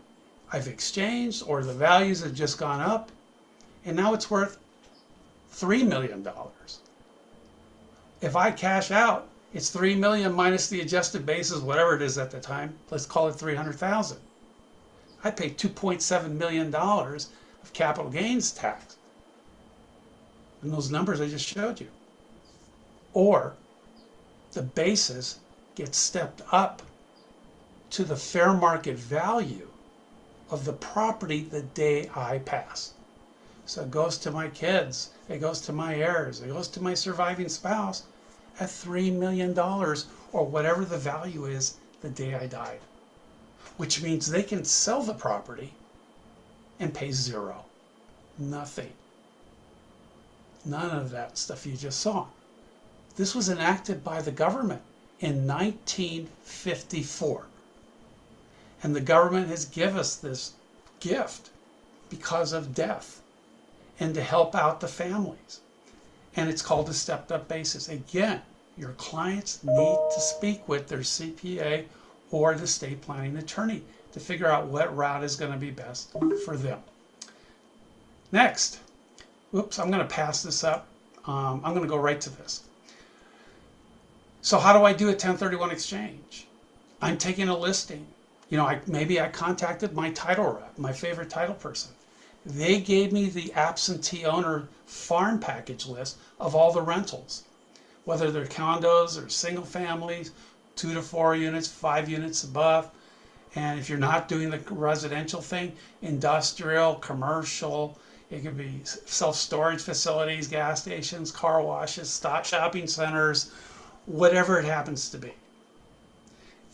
I've exchanged, or the values have just gone up, and now it's worth $3 million. If I cash out, it's $3 million minus the adjusted basis, whatever it is at the time. Let's call it $300,000. I paid $2.7 million of capital gains tax. And those numbers I just showed you. Or the basis gets stepped up to the fair market value of the property the day I pass. So it goes to my kids, it goes to my heirs, it goes to my surviving spouse at $3 million, or whatever the value is the day I died. Which means they can sell the property and pay zero. Nothing. None of that stuff you just saw. This was enacted by the government in 1954. And the government has given us this gift because of death and to help out the families. And it's called a stepped up basis. Again, your clients need to speak with their CPA or the estate planning attorney to figure out what route is going to be best for them. Next, oops, I'm going to pass this up. I'm going to go right to this. So how do I do a 1031 exchange? I'm taking a listing. You know, maybe I contacted my title rep, my favorite title person. They gave me the absentee owner farm package list of all the rentals, whether they're condos or single families, 2 to 4 units, 5 units above. And if you're not doing the residential thing, industrial, commercial, it could be self-storage facilities, gas stations, car washes, shopping centers, whatever it happens to be.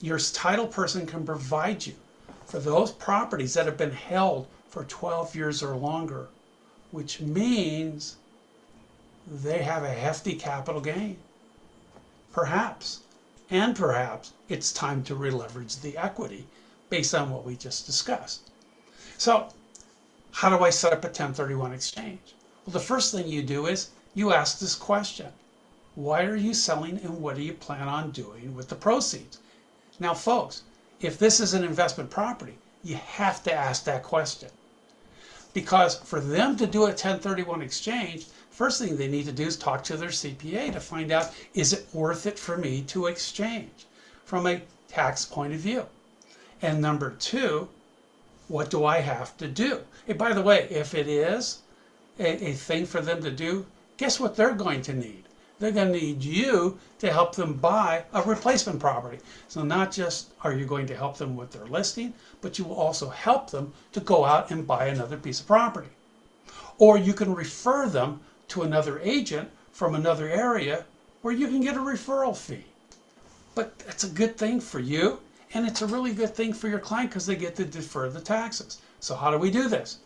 Your title person can provide you for those properties that have been held for 12 years or longer, which means they have a hefty capital gain. Perhaps, and perhaps, it's time to releverage the equity based on what we just discussed. So, how do I set up a 1031 exchange? Well, the first thing you do is you ask this question. Why are you selling and what do you plan on doing with the proceeds? Now, folks, if this is an investment property, you have to ask that question. Because for them to do a 1031 exchange, first thing they need to do is talk to their CPA to find out, is it worth it for me to exchange from a tax point of view? And number two, what do I have to do? And by the way, if it is a thing for them to do, guess what they're going to need? They're going to need you to help them buy a replacement property. So not just are you going to help them with their listing, but you will also help them to go out and buy another piece of property. Or you can refer them to another agent from another area where you can get a referral fee. But that's a good thing for you, and it's a really good thing for your client because they get to defer the taxes. So how do we do this?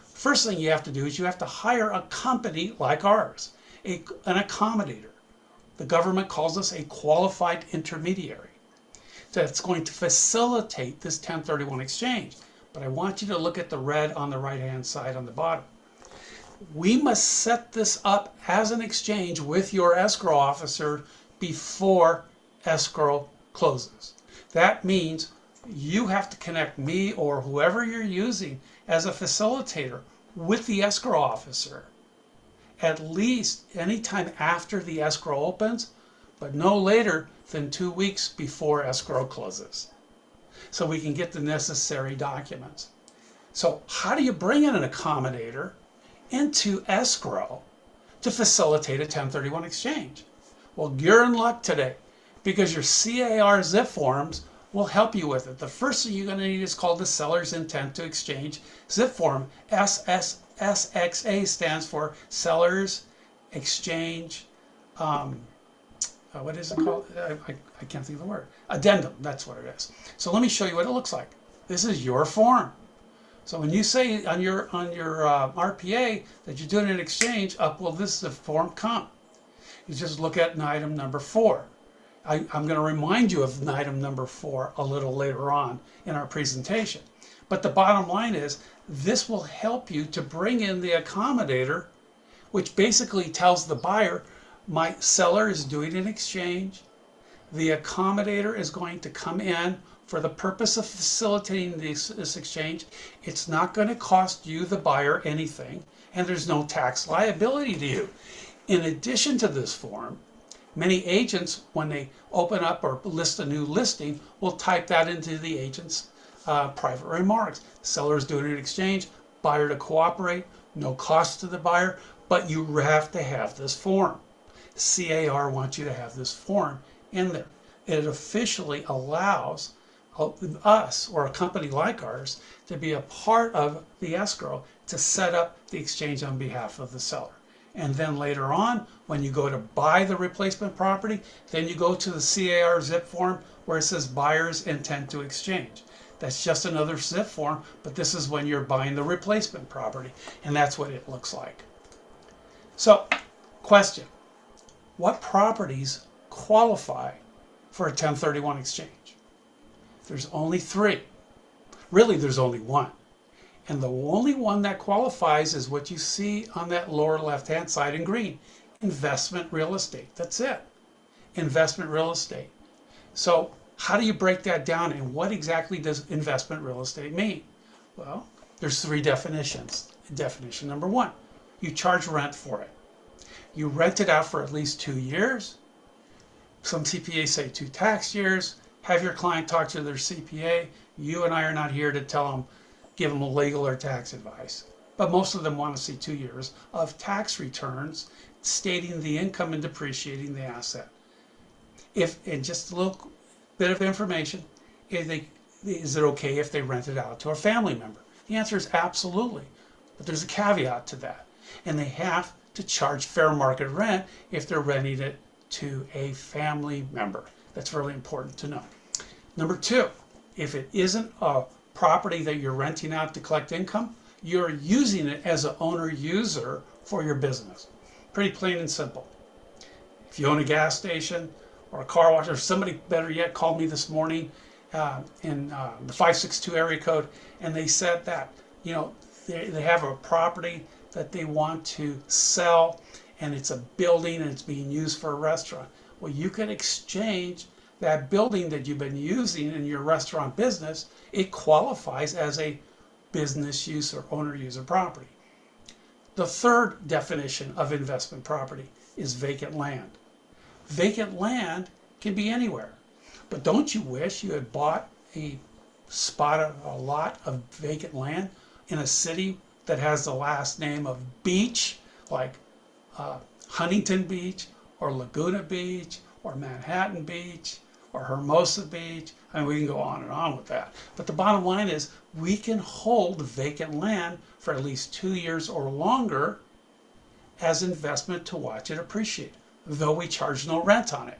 First thing you have to do is you have to hire a company like ours, an accommodator. The government calls us a qualified intermediary that's going to facilitate this 1031 exchange. But I want you to look at the red on the right-hand side on the bottom. We must set this up as an exchange with your escrow officer before escrow closes. That means you have to connect me or whoever you're using as a facilitator with the escrow officer at least anytime after the escrow opens, but no later than 2 weeks before escrow closes, so we can get the necessary documents. So how do you bring in an accommodator into escrow to facilitate a 1031 exchange? Well, you're in luck today because your CAR zip forms will help you with it. The first thing you're going to need is called the Seller's Intent to Exchange zip form. SXA stands for Seller's Exchange, what is it called? I can't think of the word. Addendum, that's what it is. So let me show you what it looks like. This is your form. So when you say on your RPA that you're doing an exchange, up will this the form come? You just look at item number 4. I'm going to remind you of item number 4 a little later on in our presentation. But the bottom line is this will help you to bring in the accommodator, which basically tells the buyer, my seller is doing an exchange. The accommodator is going to come in for the purpose of facilitating this exchange. It's not going to cost you, the buyer, anything, and there's no tax liability to you. In addition to this form, many agents, when they open up or list a new listing, will type that into the agent's private remarks. Seller's doing an exchange, buyer to cooperate, no cost to the buyer, but you have to have this form. CAR wants you to have this form in there. It officially allows us, or a company like ours, to be a part of the escrow to set up the exchange on behalf of the seller. And then later on, when you go to buy the replacement property, then you go to the CAR zip form where it says buyer's intent to exchange. That's just another zip form, but this is when you're buying the replacement property, and that's what it looks like. So, question. What properties qualify for a 1031 exchange? There's only 3. Really, there's only one. And the only one that qualifies is what you see on that lower left-hand side in green. Investment real estate. That's it. Investment real estate. So how do you break that down, and what exactly does investment real estate mean? Well, there's three definitions. Definition number one, you charge rent for it. You rent it out for at least 2 years. Some CPAs say 2 tax years. Have your client talk to their CPA. You and I are not here to tell them, give them legal or tax advice. But most of them want to see 2 years of tax returns stating the income and depreciating the asset. And just a little bit of information, is it okay if they rent it out to a family member? The answer is absolutely. But there's a caveat to that. And they have to charge fair market rent if they're renting it to a family member. That's really important to know. Number two, if it isn't a property that you're renting out to collect income, you're using it as an owner-user for your business. Pretty plain and simple. If you own a gas station or a car wash, or somebody better yet called me this morning in the 562 area code, and they said that, they have a property that they want to sell, and it's a building and it's being used for a restaurant. Well, you can exchange that building that you've been using in your restaurant business. It qualifies as a business use or owner user property. The third definition of investment property is vacant land. Vacant land can be anywhere, but don't you wish you had bought a lot of vacant land in a city that has the last name of beach, like Huntington Beach or Laguna Beach or Manhattan Beach or Hermosa Beach? I mean, we can go on and on with that. But the bottom line is we can hold vacant land for at least 2 years or longer as investment to watch it appreciate, though we charge no rent on it.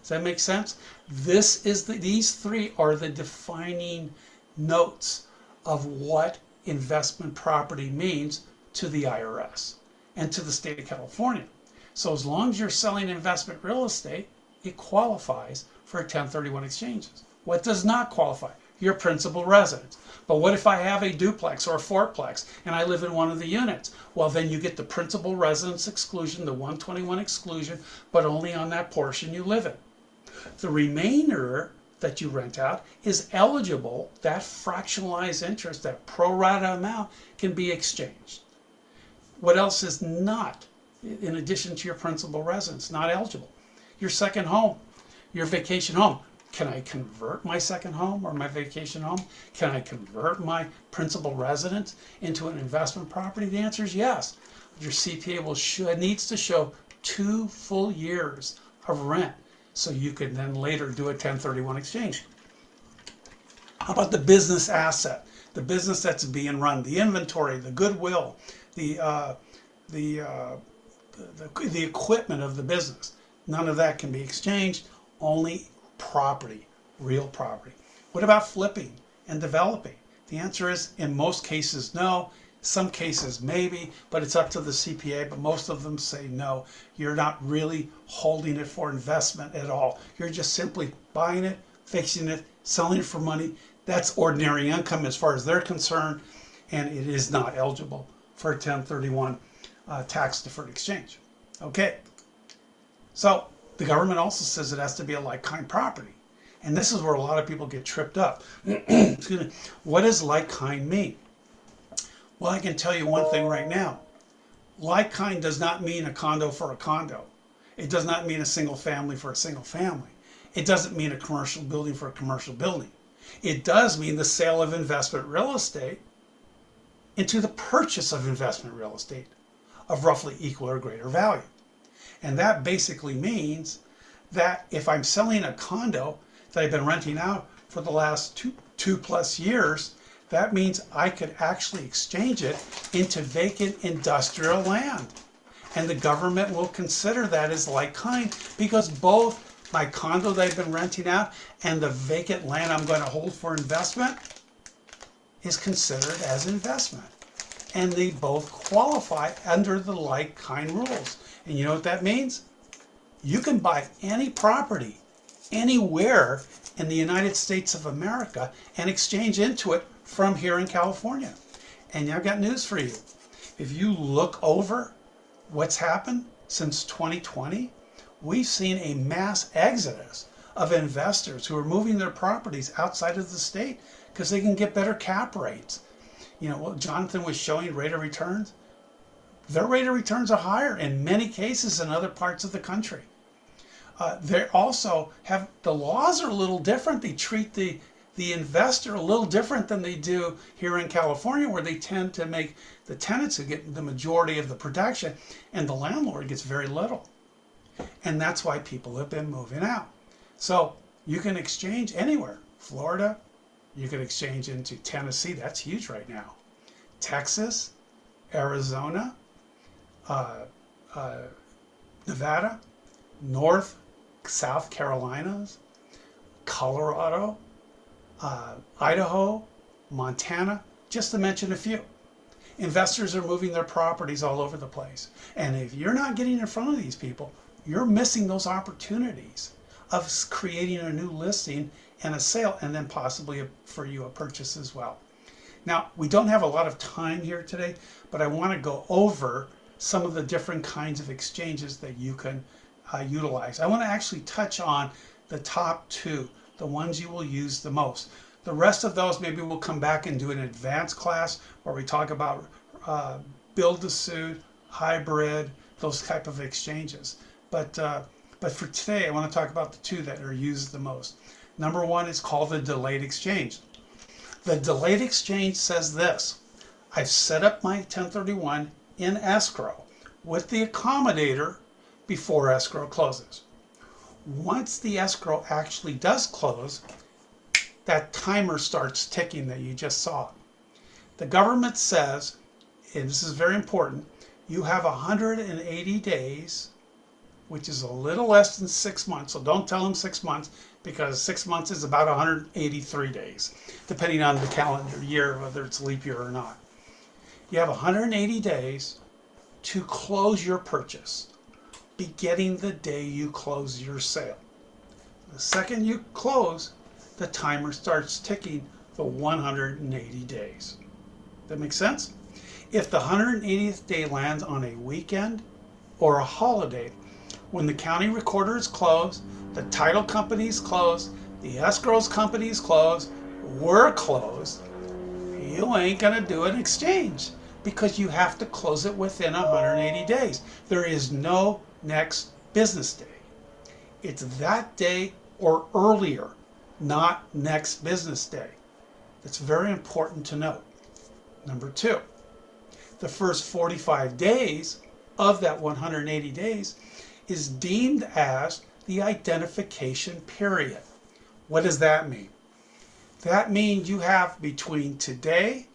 Does that make sense? These three are the defining notes of what investment property means to the IRS and to the state of California. So as long as you're selling investment real estate, it qualifies for 1031 exchanges. What does not qualify? Your principal residence. But what if I have a duplex or a fourplex and I live in one of the units? Well, then you get the principal residence exclusion, the 121 exclusion, but only on that portion you live in. The remainder that you rent out is eligible. That fractionalized interest, that pro rata amount, can be exchanged. What else is not, in addition to your principal residence, not eligible? Your second home, your vacation home. Can I convert my second home or my vacation home? Can I convert my principal residence into an investment property? The answer is yes. Your CPA needs to show 2 full years of rent, so you can then later do a 1031 exchange. How about the business asset? The business that's being run, the inventory, the goodwill, the equipment of the business. None of that can be exchanged, only property, real property. What about flipping and developing? The answer is, in most cases, no. Some cases maybe, but it's up to the CPA, but most of them say no. You're not really holding it for investment at all. You're just simply buying it, fixing it, selling it for money. That's ordinary income as far as they're concerned, and it is not eligible for a 1031 tax-deferred exchange. Okay, so the government also says it has to be a like-kind property, and this is where a lot of people get tripped up. Excuse me. What does like-kind mean? Well, I can tell you one thing right now. Like-kind does not mean a condo for a condo. It does not mean a single family for a single family. It doesn't mean a commercial building for a commercial building. It does mean the sale of investment real estate into the purchase of investment real estate of roughly equal or greater value. And that basically means that if I'm selling a condo that I've been renting out for the last two plus years, that means I could actually exchange it into vacant industrial land. And the government will consider that as like kind, because both my condo that I've been renting out and the vacant land I'm going to hold for investment is considered as investment. And they both qualify under the like kind rules. And you know what that means? You can buy any property anywhere in the United States of America and exchange into it from here in California. And I've got news for you. If you look over what's happened since 2020, we've seen a mass exodus of investors who are moving their properties outside of the state because they can get better cap rates. You know, what Jonathan was showing, rate of returns, their rate of returns are higher in many cases in other parts of the country. They also have, the laws are a little different. They treat the investor a little different than they do here in California, where they tend to make the tenants who get the majority of the protection and the landlord gets very little. And that's why people have been moving out. So you can exchange anywhere. Florida, you can exchange into Tennessee. That's huge right now. Texas, Arizona, Nevada, North, South Carolinas, Colorado, Idaho, Montana, just to mention a few. Investors are moving their properties all over the place. And if you're not getting in front of these people, you're missing those opportunities of creating a new listing and a sale, and then possibly for you a purchase as well. Now, we don't have a lot of time here today, but I want to go over some of the different kinds of exchanges that you can utilize. I want to actually touch on the top two, the ones you will use the most. The rest of those, maybe we'll come back and do an advanced class where we talk about build-to-suit, hybrid, those type of exchanges. But for today, I want to talk about the two that are used the most. Number one is called the delayed exchange. The delayed exchange says this: I've set up my 1031 in escrow with the accommodator before escrow closes. Once the escrow actually does close, that timer starts ticking that you just saw. The government says, and this is very important, you have 180 days, which is a little less than 6 months. So don't tell them 6 months, because 6 months is about 183 days, depending on the calendar year, whether it's leap year or not. You have 180 days to close your purchase, beginning the day you close your sale. The second you close, the timer starts ticking for 180 days. That makes sense? If the 180th day lands on a weekend or a holiday, when the county recorder is closed, the title company is closed, the escrows company is closed, we're closed, you ain't gonna do an exchange because you have to close it within 180 days. There is no next business day. It's that day or earlier, not next business day. That's very important to note. Number two, the first 45 days of that 180 days is deemed as the identification period. What does that mean? That means you have between today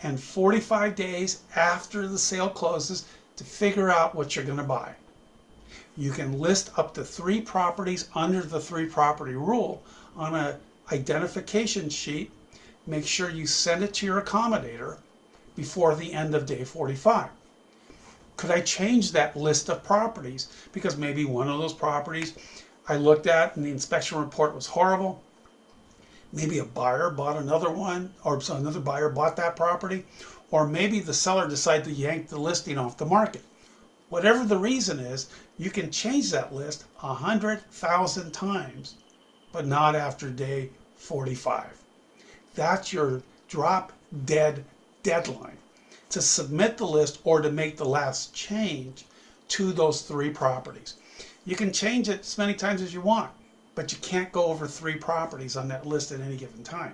and 45 days after the sale closes to figure out what you're going to buy. You can list up to 3 properties under the 3 property rule on an identification sheet. Make sure you send it to your accommodator before the end of day 45. Could I change that list of properties? Because maybe one of those properties I looked at and the inspection report was horrible. Maybe a buyer bought another one, or another buyer bought that property, or maybe the seller decided to yank the listing off the market. Whatever the reason is, you can change that list 100,000 times, but not after day 45. That's your drop dead deadline to submit the list or to make the last change to those 3 properties. You can change it as many times as you want, but you can't go over 3 properties on that list at any given time.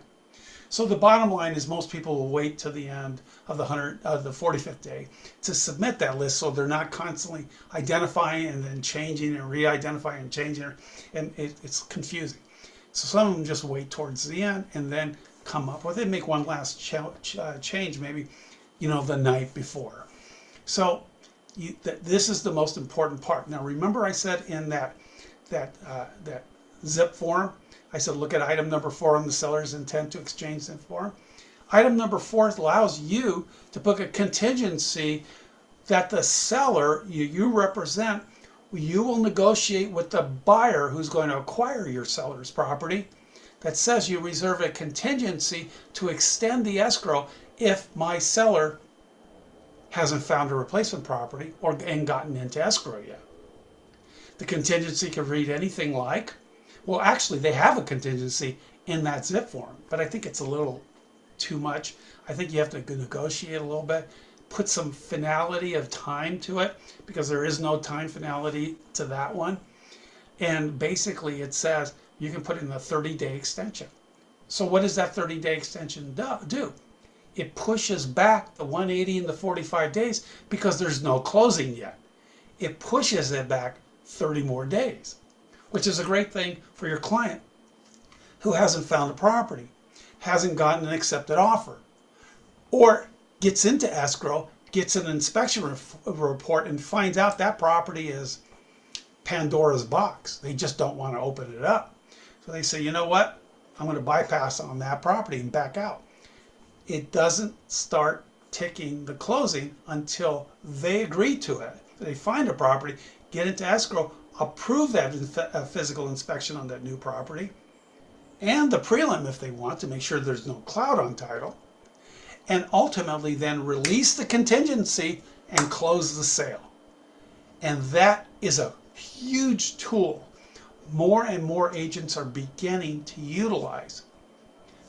So the bottom line is most people will wait to the end of the 45th day to submit that list, so they're not constantly identifying and then changing and re-identifying and changing it, and it's confusing. So some of them just wait towards the end and then come up with it, make one last change, maybe the night before. So this is the most important part. Now remember I said in that zip form, I said look at item number 4 on the seller's intent to exchange zip form. Item number 4 allows you to put a contingency that the seller you represent, you will negotiate with the buyer who's going to acquire your seller's property, that says you reserve a contingency to extend the escrow if my seller hasn't found a replacement property and gotten into escrow yet. The contingency can read anything like, well, actually, they have a contingency in that zip form, but I think it's a little too much. I think you have to negotiate a little bit, put some finality of time to it, because there is no time finality to that one. And basically it says you can put in a 30-day extension. So what does that 30-day extension do? It pushes back the 180 and the 45 days because there's no closing yet. It pushes it back 30 more days, which is a great thing for your client who hasn't found a property, hasn't gotten an accepted offer, or gets into escrow, gets an inspection report and finds out that property is Pandora's box. They just don't want to open it up. So they say, you know what? I'm going to bypass on that property and back out. It doesn't start ticking the closing until they agree to it. They find a property, get into escrow, approve that physical inspection on that new property, and the prelim if they want to make sure there's no cloud on title, and ultimately then release the contingency and close the sale. And that is a huge tool more and more agents are beginning to utilize,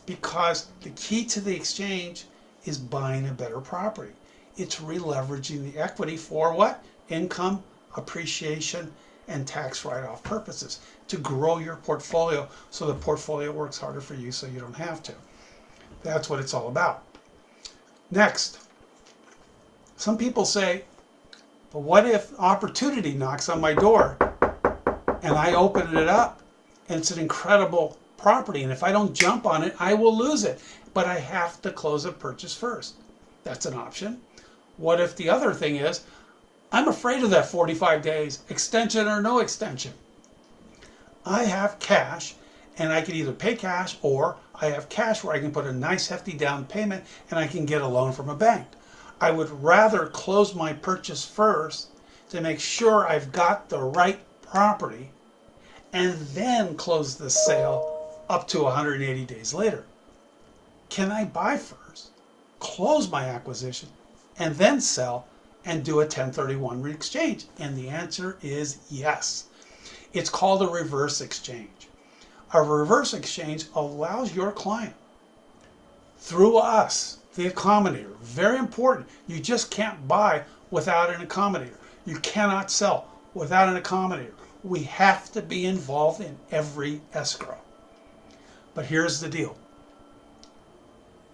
because the key to the exchange is buying a better property. It's re-leveraging the equity for what? Income, appreciation, and tax write-off purposes, to grow your portfolio so the portfolio works harder for you so you don't have to. That's what it's all about. Next, some people say, but what if opportunity knocks on my door and I open it up and it's an incredible property, and if I don't jump on it, I will lose it, but I have to close a purchase first? That's an option. What if the other thing is, I'm afraid of that 45 days, extension or no extension? I have cash, and I can either pay cash, or I have cash where I can put a nice hefty down payment and I can get a loan from a bank. I would rather close my purchase first to make sure I've got the right property, and then close the sale up to 180 days later. Can I buy first, close my acquisition, and then sell and do a 1031 exchange? And the answer is yes. It's called a reverse exchange. A reverse exchange allows your client, through us, the accommodator, very important. You just can't buy without an accommodator. You cannot sell without an accommodator. We have to be involved in every escrow. But here's the deal.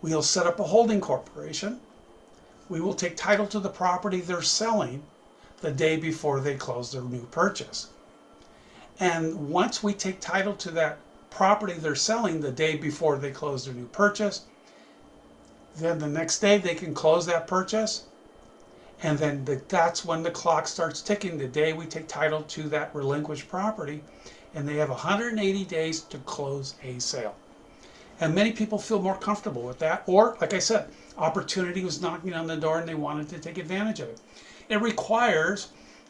We'll set up a holding corporation. We will take title to the property they're selling the day before they close their new purchase. And once we take title to that property they're selling the day before they close their new purchase, then the next day they can close that purchase. And then that's when the clock starts ticking, the day we take title to that relinquished property, and they have 180 days to close a sale. And many people feel more comfortable with that, or like I said, opportunity was knocking on the door and they wanted to take advantage of it. It requires,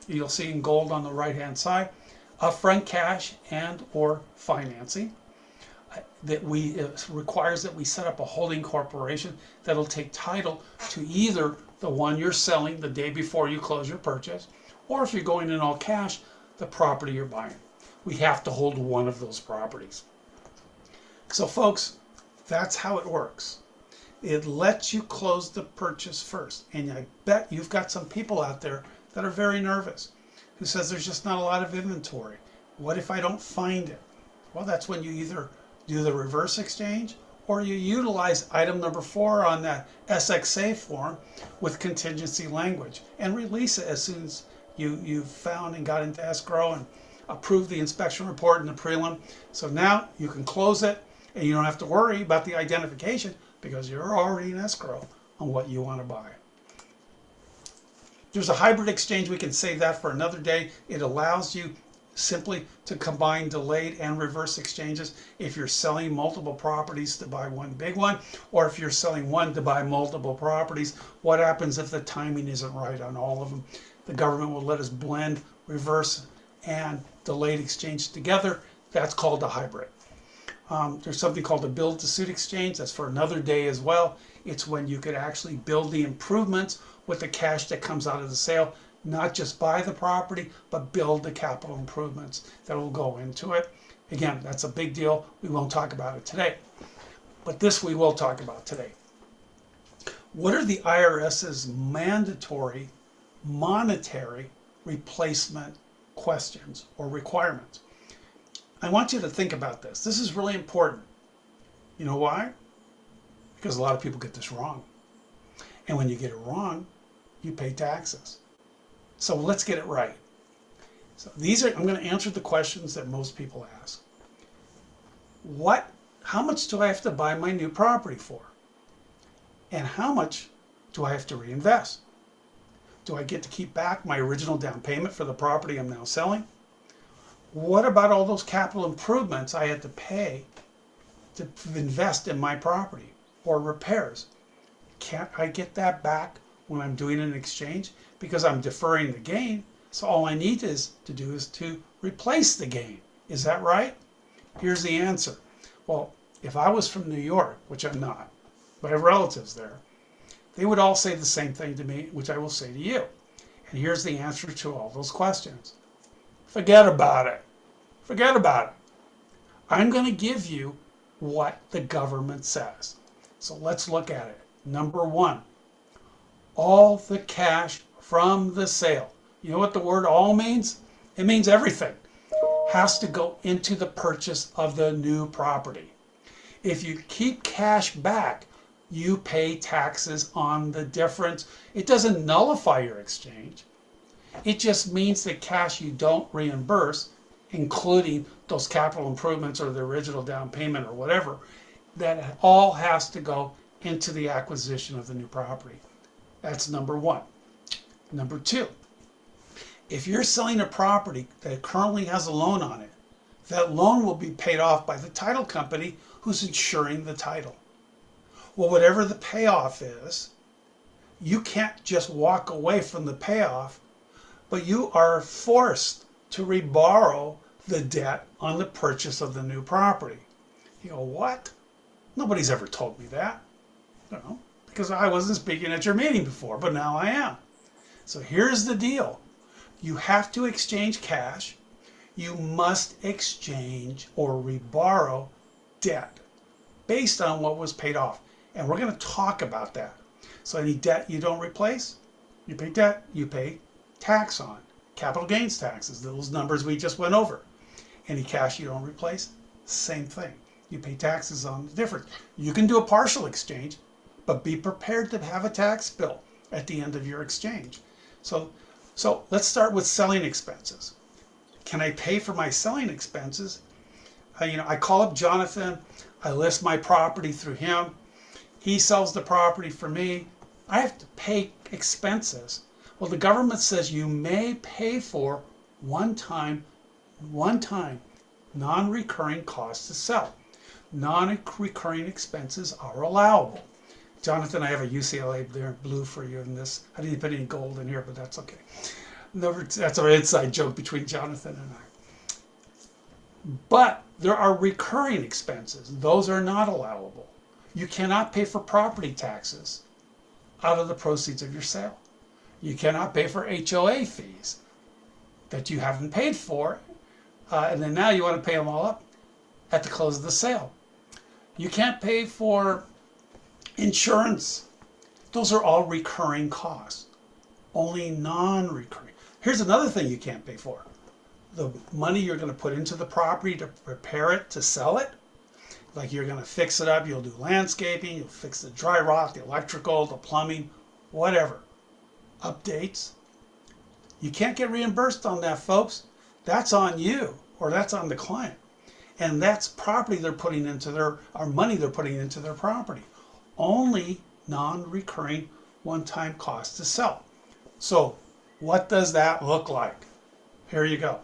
you'll see in gold on the right hand side, upfront cash and or financing. It requires that we set up a holding corporation that'll take title to either the one you're selling the day before you close your purchase, or if you're going in all cash, the property you're buying. We have to hold one of those properties. So folks, that's how it works. It lets you close the purchase first. And I bet you've got some people out there that are very nervous, who says there's just not a lot of inventory. What if I don't find it? Well, that's when you either do the reverse exchange, or you utilize item number 4 on that SXA form with contingency language and release it as soon as you've found and got into escrow and approved the inspection report and the prelim. So now you can close it and you don't have to worry about the identification because you're already in escrow on what you want to buy. There's a hybrid exchange. We can save that for another day. It allows you simply to combine delayed and reverse exchanges if you're selling multiple properties to buy one big one, or if you're selling one to buy multiple properties. What happens if the timing isn't right on all of them? The government will let us blend reverse and delayed exchange together. That's called a hybrid. There's something called a build to suit exchange. That's for another day as well. It's when you could actually build the improvements with the cash that comes out of the sale, not just buy the property, but build the capital improvements that will go into it. Again, that's a big deal. We won't talk about it today, but this we will talk about today. What are the IRS's mandatory monetary replacement questions or requirements? I want you to think about this. This is really important. You know why? Because a lot of people get this wrong. And when you get it wrong, you pay taxes. So let's get it right. So I'm going to answer the questions that most people ask. How much do I have to buy my new property for? And how much do I have to reinvest? Do I get to keep back my original down payment for the property I'm now selling? What about all those capital improvements I had to pay to invest in my property or repairs? Can't I get that back when I'm doing an exchange? Because I'm deferring the gain, so all I need to do is to replace the gain. Is that right? Here's the answer. Well, if I was from New York, which I'm not, but I have relatives there, they would all say the same thing to me, which I will say to you. And here's the answer to all those questions. Forget about it. Forget about it. I'm going to give you what the government says. So let's look at it. Number one, all the cash from the sale. You know what the word all means? It means everything. Has to go into the purchase of the new property. If you keep cash back, you pay taxes on the difference. It doesn't nullify your exchange. It just means the cash you don't reimburse, including those capital improvements or the original down payment or whatever, that all has to go into the acquisition of the new property. That's number one. Number two, if you're selling a property that currently has a loan on it, that loan will be paid off by the title company who's insuring the title. Well, whatever the payoff is, you can't just walk away from the payoff, but you are forced to reborrow the debt on the purchase of the new property. You go, what? Nobody's ever told me that. No, because I wasn't speaking at your meeting before, but now I am. So here's the deal. You have to exchange cash. You must exchange or reborrow debt based on what was paid off. And we're going to talk about that. So any debt you don't replace, you pay debt, you pay tax on. Capital gains taxes, those numbers we just went over. Any cash you don't replace, same thing. You pay taxes on the difference. You can do a partial exchange, but be prepared to have a tax bill at the end of your exchange. So let's start with selling expenses. Can I pay for my selling expenses? I call up Jonathan, I list my property through him. He sells the property for me. I have to pay expenses. Well, the government says you may pay for one-time, non-recurring costs to sell. Non-recurring expenses are allowable. Jonathan, I have a UCLA there blue for you in this. I didn't put any gold in here, but that's okay. That's our inside joke between Jonathan and I. But there are recurring expenses. Those are not allowable. You cannot pay for property taxes out of the proceeds of your sale. You cannot pay for HOA fees that you haven't paid for, and then now you want to pay them all up at the close of the sale. You can't pay for insurance. Those are all recurring costs. Only non-recurring. Here's another thing you can't pay for. The money you're going to put into the property to prepare it, to sell it. Like you're going to fix it up, you'll do landscaping, you'll fix the dry rot, the electrical, the plumbing, whatever. Updates. You can't get reimbursed on that, folks. That's on you, or that's on the client. And that's property they're putting into or money they're putting into their property. Only non-recurring one-time costs to sell. So what does that look like? Here you go.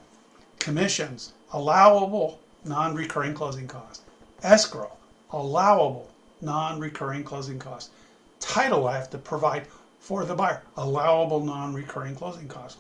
Commissions, allowable non-recurring closing costs. Escrow, allowable non-recurring closing costs. Title I have to provide for the buyer, allowable non-recurring closing costs.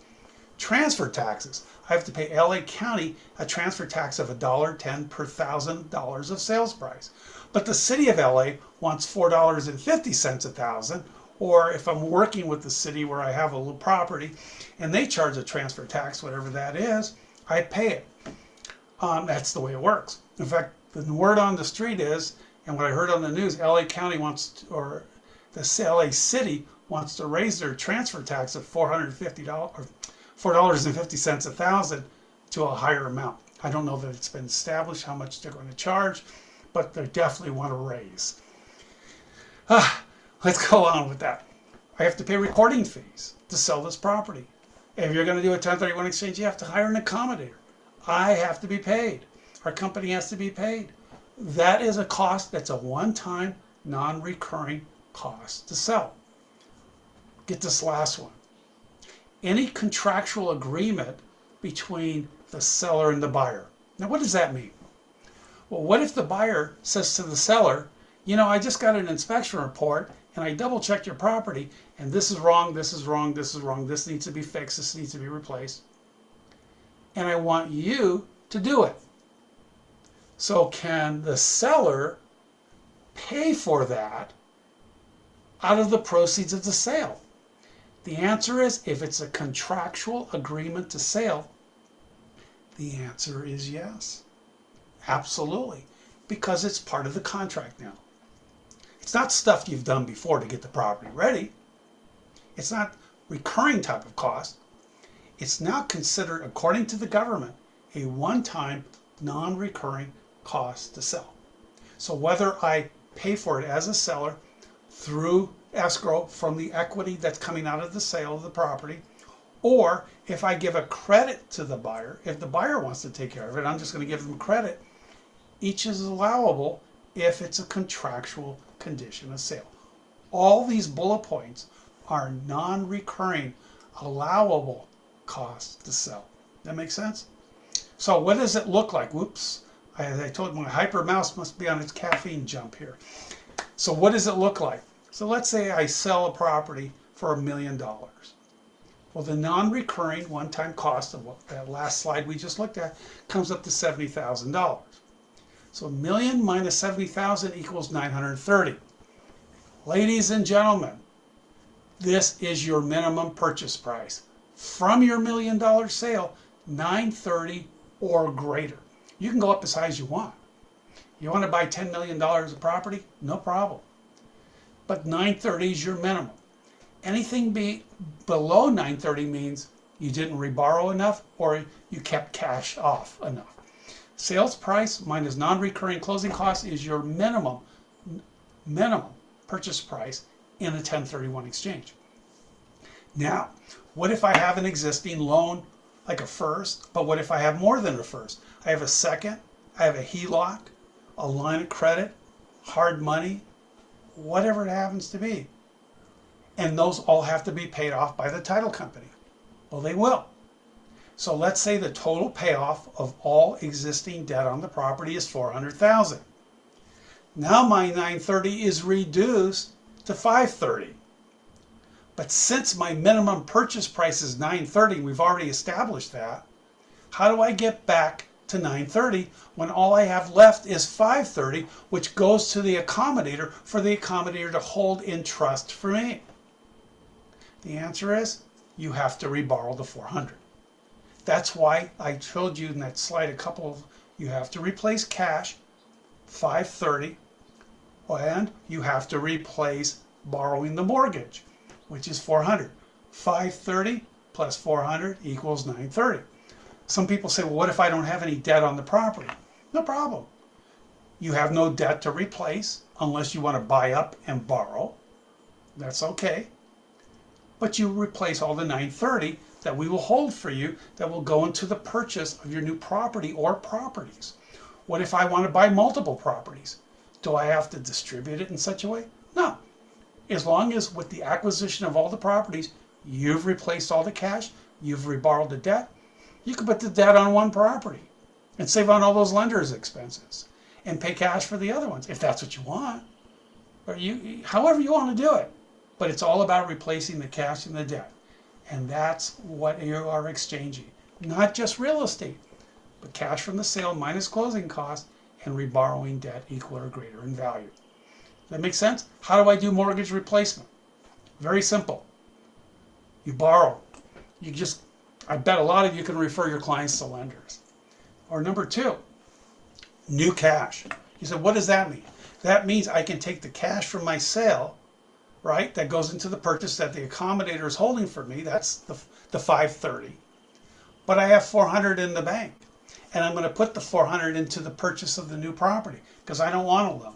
Transfer taxes. I have to pay LA County a transfer tax of $1.10 per $1,000 of sales price. But the city of LA wants $4.50 a thousand, or if I'm working with the city where I have a little property and they charge a transfer tax, whatever that is, I pay it. That's the way it works. In fact, the word on the street is, and what I heard on the news, LA County wants to, or the LA City wants to raise their transfer tax of $450 or $4.50 a thousand to a higher amount. I don't know that it's been established how much they're going to charge, but they definitely want to raise. Let's go on with that. I have to pay recording fees to sell this property. If you're going to do a 1031 exchange, you have to hire an accommodator. I have to be paid. Our company has to be paid. That is a cost that's a one-time, non-recurring cost to sell. Get this last one. Any contractual agreement between the seller and the buyer. Now, what does that mean? Well, what if the buyer says to the seller, you know, I just got an inspection report and I double checked your property and this is wrong, this is wrong, this is wrong, this needs to be fixed, this needs to be replaced. And I want you to do it. So can the seller pay for that out of the proceeds of the sale? The answer is, if it's a contractual agreement to sale, the answer is yes. Absolutely. Because it's part of the contract now. It's not stuff you've done before to get the property ready. It's not recurring type of cost. It's now considered, according to the government, a one-time, non-recurring cost to sell. So whether I pay for it as a seller through escrow from the equity that's coming out of the sale of the property, or if I give a credit to the buyer, if the buyer wants to take care of it, I'm just going to give them credit. Each is allowable if it's a contractual condition of sale. All these bullet points are non-recurring, allowable costs to sell. That makes sense? So what does it look like? Whoops. I told my hyper mouse must be on its caffeine jump here. So what does it look like? So let's say I sell a property for $1 million. Well, the non-recurring one-time cost of what that last slide we just looked at comes up to $70,000. So $1 million minus $70,000 equals $930. Ladies and gentlemen, this is your minimum purchase price. From your $1 million sale, $930 or greater. You can go up as high as you want. You want to buy $10 million of property? No problem. But $930 is your minimum. Anything below $930 means you didn't reborrow enough or you kept cash off enough. Sales price minus non-recurring closing costs is your minimum purchase price in a 1031 exchange. Now, what if I have an existing loan like a first, but what if I have more than a first? I have a second, I have a HELOC, a line of credit, hard money, whatever it happens to be. And those all have to be paid off by the title company. Well, they will. So let's say the total payoff of all existing debt on the property is $400,000. Now my $930 is reduced to $530. But since my minimum purchase price is $930, we've already established that, how do I get back to $930 when all I have left is $530, which goes to the accommodator for the accommodator to hold in trust for me? The answer is you have to reborrow the $400. That's why I showed you in that slide you have to replace cash, $530, and you have to replace borrowing the mortgage, which is $400. $530 plus $400 equals $930. Some people say, well, what if I don't have any debt on the property? No problem. You have no debt to replace unless you want to buy up and borrow. That's okay. But you replace all the $930 that we will hold for you that will go into the purchase of your new property or properties. What if I want to buy multiple properties? Do I have to distribute it in such a way? No. As long as with the acquisition of all the properties, you've replaced all the cash, you've reborrowed the debt, you can put the debt on one property and save on all those lenders' expenses and pay cash for the other ones if that's what you want. Or however you want to do it. But it's all about replacing the cash and the debt. And that's what you are exchanging. Not just real estate, but cash from the sale minus closing costs and reborrowing debt equal or greater in value. Does that make sense? How do I do mortgage replacement? Very simple. You borrow. I bet a lot of you can refer your clients to lenders. Or number two, new cash. You said, what does that mean? That means I can take the cash from my sale, right, that goes into the purchase that the accommodator is holding for me. That's the 530. But I have 400 in the bank. And I'm going to put the 400 into the purchase of the new property because I don't want a loan.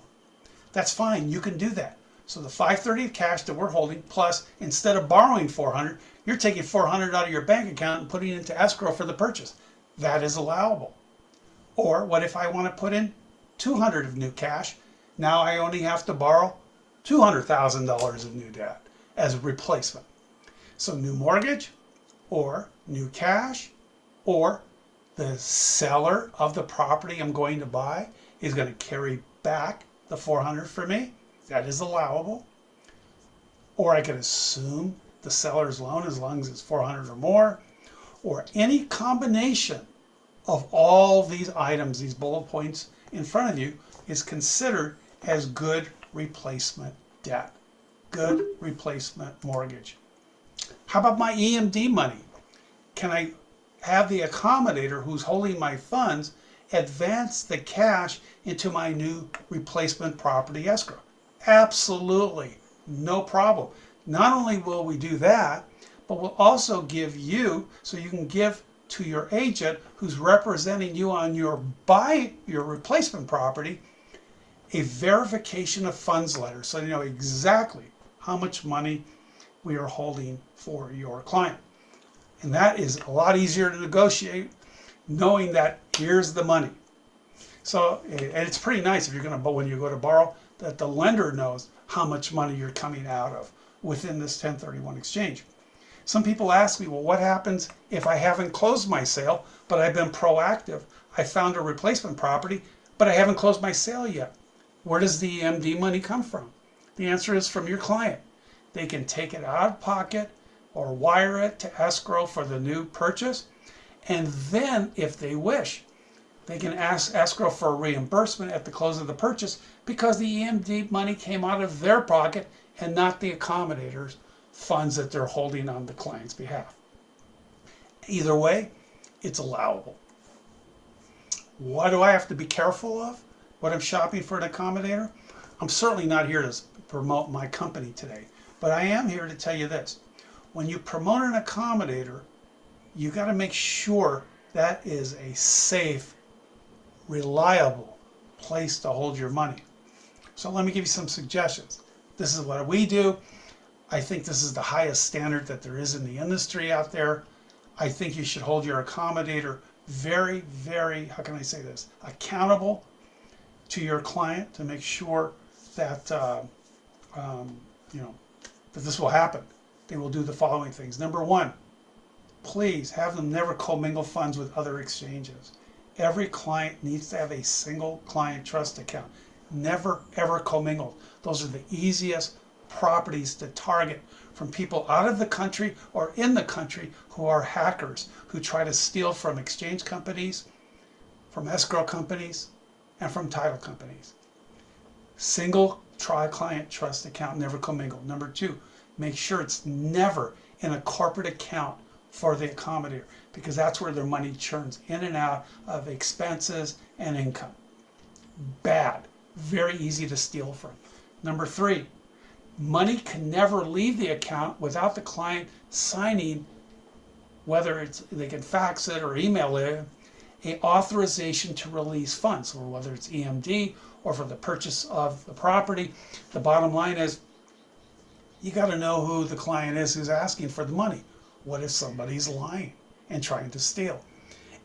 That's fine. You can do that. So the 530 of cash that we're holding, plus instead of borrowing 400, you're taking 400 out of your bank account and putting it into escrow for the purchase. That is allowable. Or what if I want to put in 200 of new cash? Now I only have to borrow $200,000 of new debt as a replacement. So new mortgage or new cash, or the seller of the property I'm going to buy is going to carry back the 400 for me. That is allowable. Or I could assume the seller's loan as long as it's 400 or more, or any combination of all these items, these bullet points in front of you, is considered as good replacement debt, good replacement mortgage. How about my EMD money? Can I have the accommodator who's holding my funds advance the cash into my new replacement property escrow? Absolutely, no problem. Not only will we do that, but we'll also give you, so you can give to your agent who's representing you on your replacement property, a verification of funds letter, so you know exactly how much money we are holding for your client. And that is a lot easier to negotiate, knowing that here's the money. So, and it's pretty nice if you're going to, but when you go to borrow, that the lender knows how much money you're coming out of within this 1031 exchange. Some people ask me, well, what happens if I haven't closed my sale, but I've been proactive? I found a replacement property, but I haven't closed my sale yet. Where does the EMD money come from? The answer is from your client. They can take it out of pocket or wire it to escrow for the new purchase. And then, if they wish, they can ask escrow for a reimbursement at the close of the purchase because the EMD money came out of their pocket and not the accommodator's funds that they're holding on the client's behalf. Either way, it's allowable. What do I have to be careful of when I'm shopping for an accommodator? I'm certainly not here to promote my company today, but I am here to tell you this. When you promote an accommodator, you got to make sure that is a safe, reliable place to hold your money. So let me give you some suggestions. This is what we do. I think this is the highest standard that there is in the industry out there. I think you should hold your accommodator very, very, how can I say this, accountable to your client to make sure that, that this will happen. They will do the following things. Number one, please have them never commingle funds with other exchanges. Every client needs to have a single client trust account. Never, ever commingle. Those are the easiest properties to target from people out of the country or in the country who are hackers, who try to steal from exchange companies, from escrow companies, and from title companies. Single client trust account, never commingle. Number two, make sure it's never in a corporate account for the accommodator, because that's where their money churns in and out of expenses and income. Bad. Very easy to steal from. Number three, money can never leave the account without the client signing, whether it's they can fax it or email it, a authorization to release funds, or whether it's EMD or for the purchase of the property. The bottom line is you got to know who the client is who's asking for the money. What if somebody's lying and trying to steal?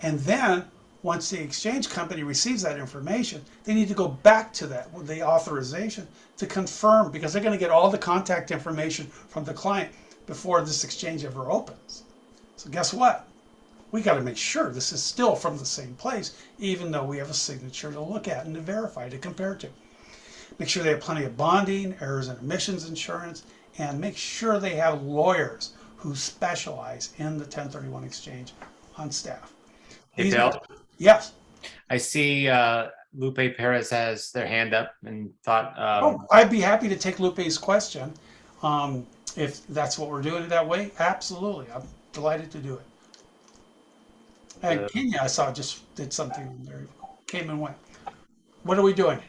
And then once the exchange company receives that information, they need to go back to that with the authorization to confirm, because they're going to get all the contact information from the client before this exchange ever opens. So guess what? We got to make sure this is still from the same place, even though we have a signature to look at and to verify, to compare to. Make sure they have plenty of bonding, errors and omissions insurance, and make sure they have lawyers who specialize in the 1031 exchange on staff. Hey, Phil, Yes. I see Lupe Perez has their hand up and thought, Oh, I'd be happy to take Lupe's question. If that's what we're doing it that way, absolutely. I'm delighted to do it. And Kenya, I saw, just did something there. Came and went. What are we doing?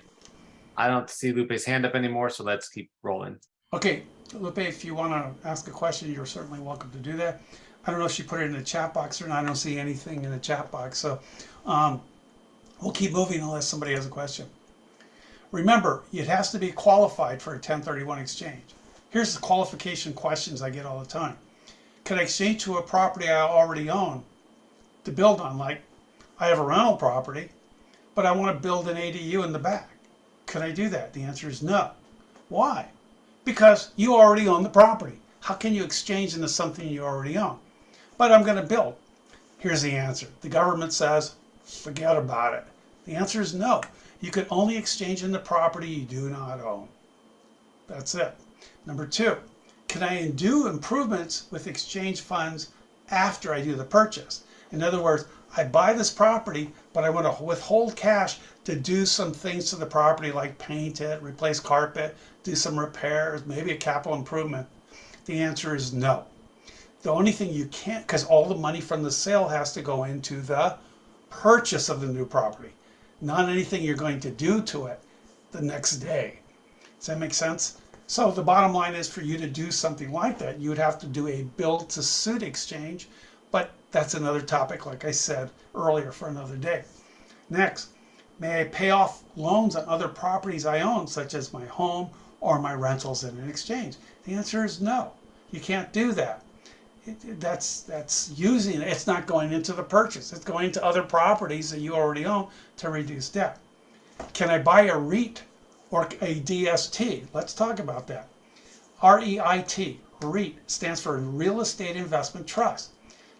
I don't see Lupe's hand up anymore, so let's keep rolling. Okay, Lupe, if you want to ask a question, you're certainly welcome to do that. I don't know if she put it in the chat box or not. I don't see anything in the chat box. So we'll keep moving unless somebody has a question. Remember, it has to be qualified for a 1031 exchange. Here's the qualification questions I get all the time. Can I exchange to a property I already own to build on? Like, I have a rental property, but I want to build an ADU in the back. Can I do that? The answer is no. Why? Because you already own the property. How can you exchange into something you already own? But I'm going to build. Here's the answer. The government says, forget about it. The answer is no. You can only exchange in the property you do not own. That's it. Number two, can I do improvements with exchange funds after I do the purchase? In other words, I buy this property, but I want to withhold cash to do some things to the property, like paint it, replace carpet, do some repairs, maybe a capital improvement. The answer is no. The only thing you can't, because all the money from the sale has to go into the purchase of the new property, not anything you're going to do to it the next day. Does that make sense? So the bottom line is, for you to do something like that, you would have to do a build to suit exchange, but that's another topic, like I said earlier, for another day. Next, may I pay off loans on other properties I own, such as my home or my rentals, in an exchange? The answer is no. You can't do that. That's using it. It's not going into the purchase. It's going to other properties that you already own to reduce debt. Can I buy a REIT or a DST? Let's talk about that. REIT, REIT, stands for Real Estate Investment Trust.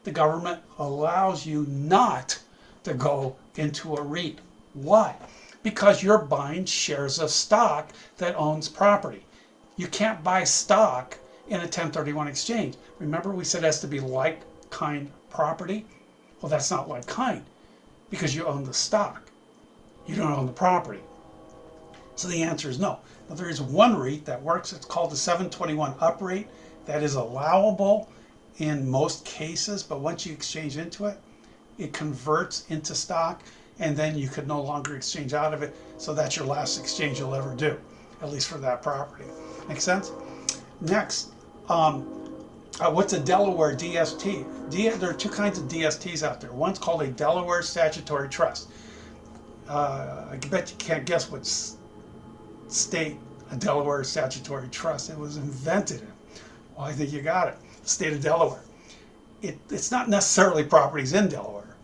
The government allows you not to go into a REIT. Why? Because you're buying shares of stock that owns property. You can't buy stock in a 1031 exchange. Remember, we said it has to be like kind property? Well, that's not like kind, because you own the stock. You don't own the property. So the answer is no. Now, there is one REIT that works. It's called the 721 up rate. That is allowable in most cases, but once you exchange into it, it converts into stock, and then you could no longer exchange out of it. So that's your last exchange you'll ever do, at least for that property. Make sense? Next, what's a Delaware DST? There are two kinds of DSTs out there. One's called a Delaware Statutory Trust. I bet you can't guess what state a Delaware Statutory Trust. It was invented in. Well, I think you got it. The state of Delaware. It's not necessarily properties in Delaware,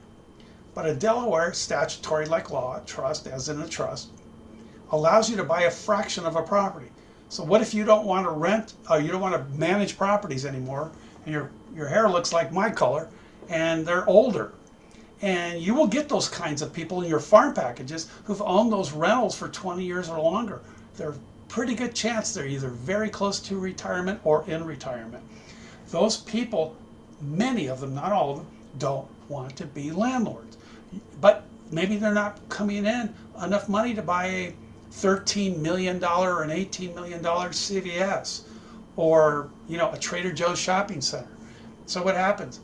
but a Delaware statutory, like law, trust, as in a trust, allows you to buy a fraction of a property. So what if you don't want to rent, or you don't want to manage properties anymore, and your hair looks like my color, and they're older? And you will get those kinds of people in your farm packages who've owned those rentals for 20 years or longer. They're pretty good chance they're either very close to retirement or in retirement. Those people, many of them, not all of them, don't want to be landlords. But maybe they're not coming in enough money to buy a $13 million or an $18 million CVS, or a Trader Joe's shopping center. So what happens?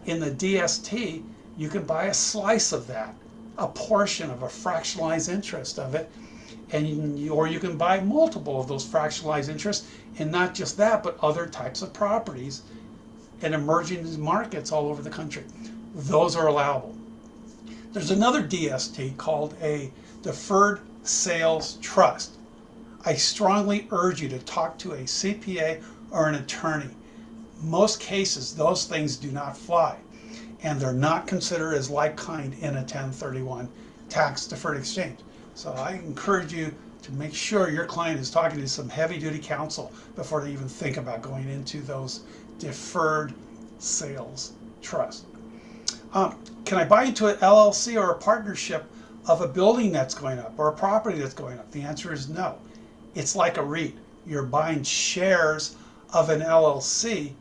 In the DST, you can buy a slice of that, a portion of a fractionalized interest of it, or you can buy multiple of those fractionalized interests, and not just that, but other types of properties in emerging markets all over the country. Those are allowable. There's another DST called a Deferred Sales Trust. I strongly urge you to talk to a CPA or an attorney. Most cases, those things do not fly, and they're not considered as like kind in a 1031 tax deferred exchange. So I encourage you to make sure your client is talking to some heavy duty counsel before they even think about going into those deferred sales trusts. Can I buy into an LLC or a partnership of a building that's going up or a property that's going up? The answer is no. It's like a REIT. You're buying shares of an LLC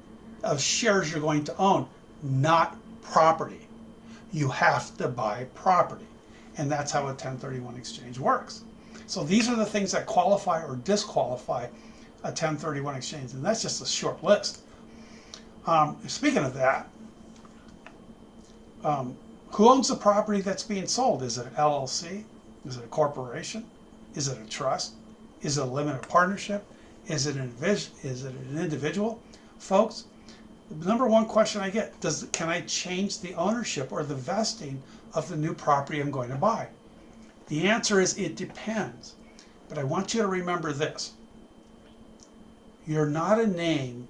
of shares you're going to own, not property. You have to buy property. And that's how a 1031 exchange works. So these are the things that qualify or disqualify a 1031 exchange. And that's just a short list. Speaking of that, who owns the property that's being sold? Is it an LLC? Is it a corporation? Is it a trust? Is it a limited partnership? Is it an individual? Folks, the number one question I get, can I change the ownership or the vesting of the new property I'm going to buy? The answer is it depends. But I want you to remember this. You're not a name,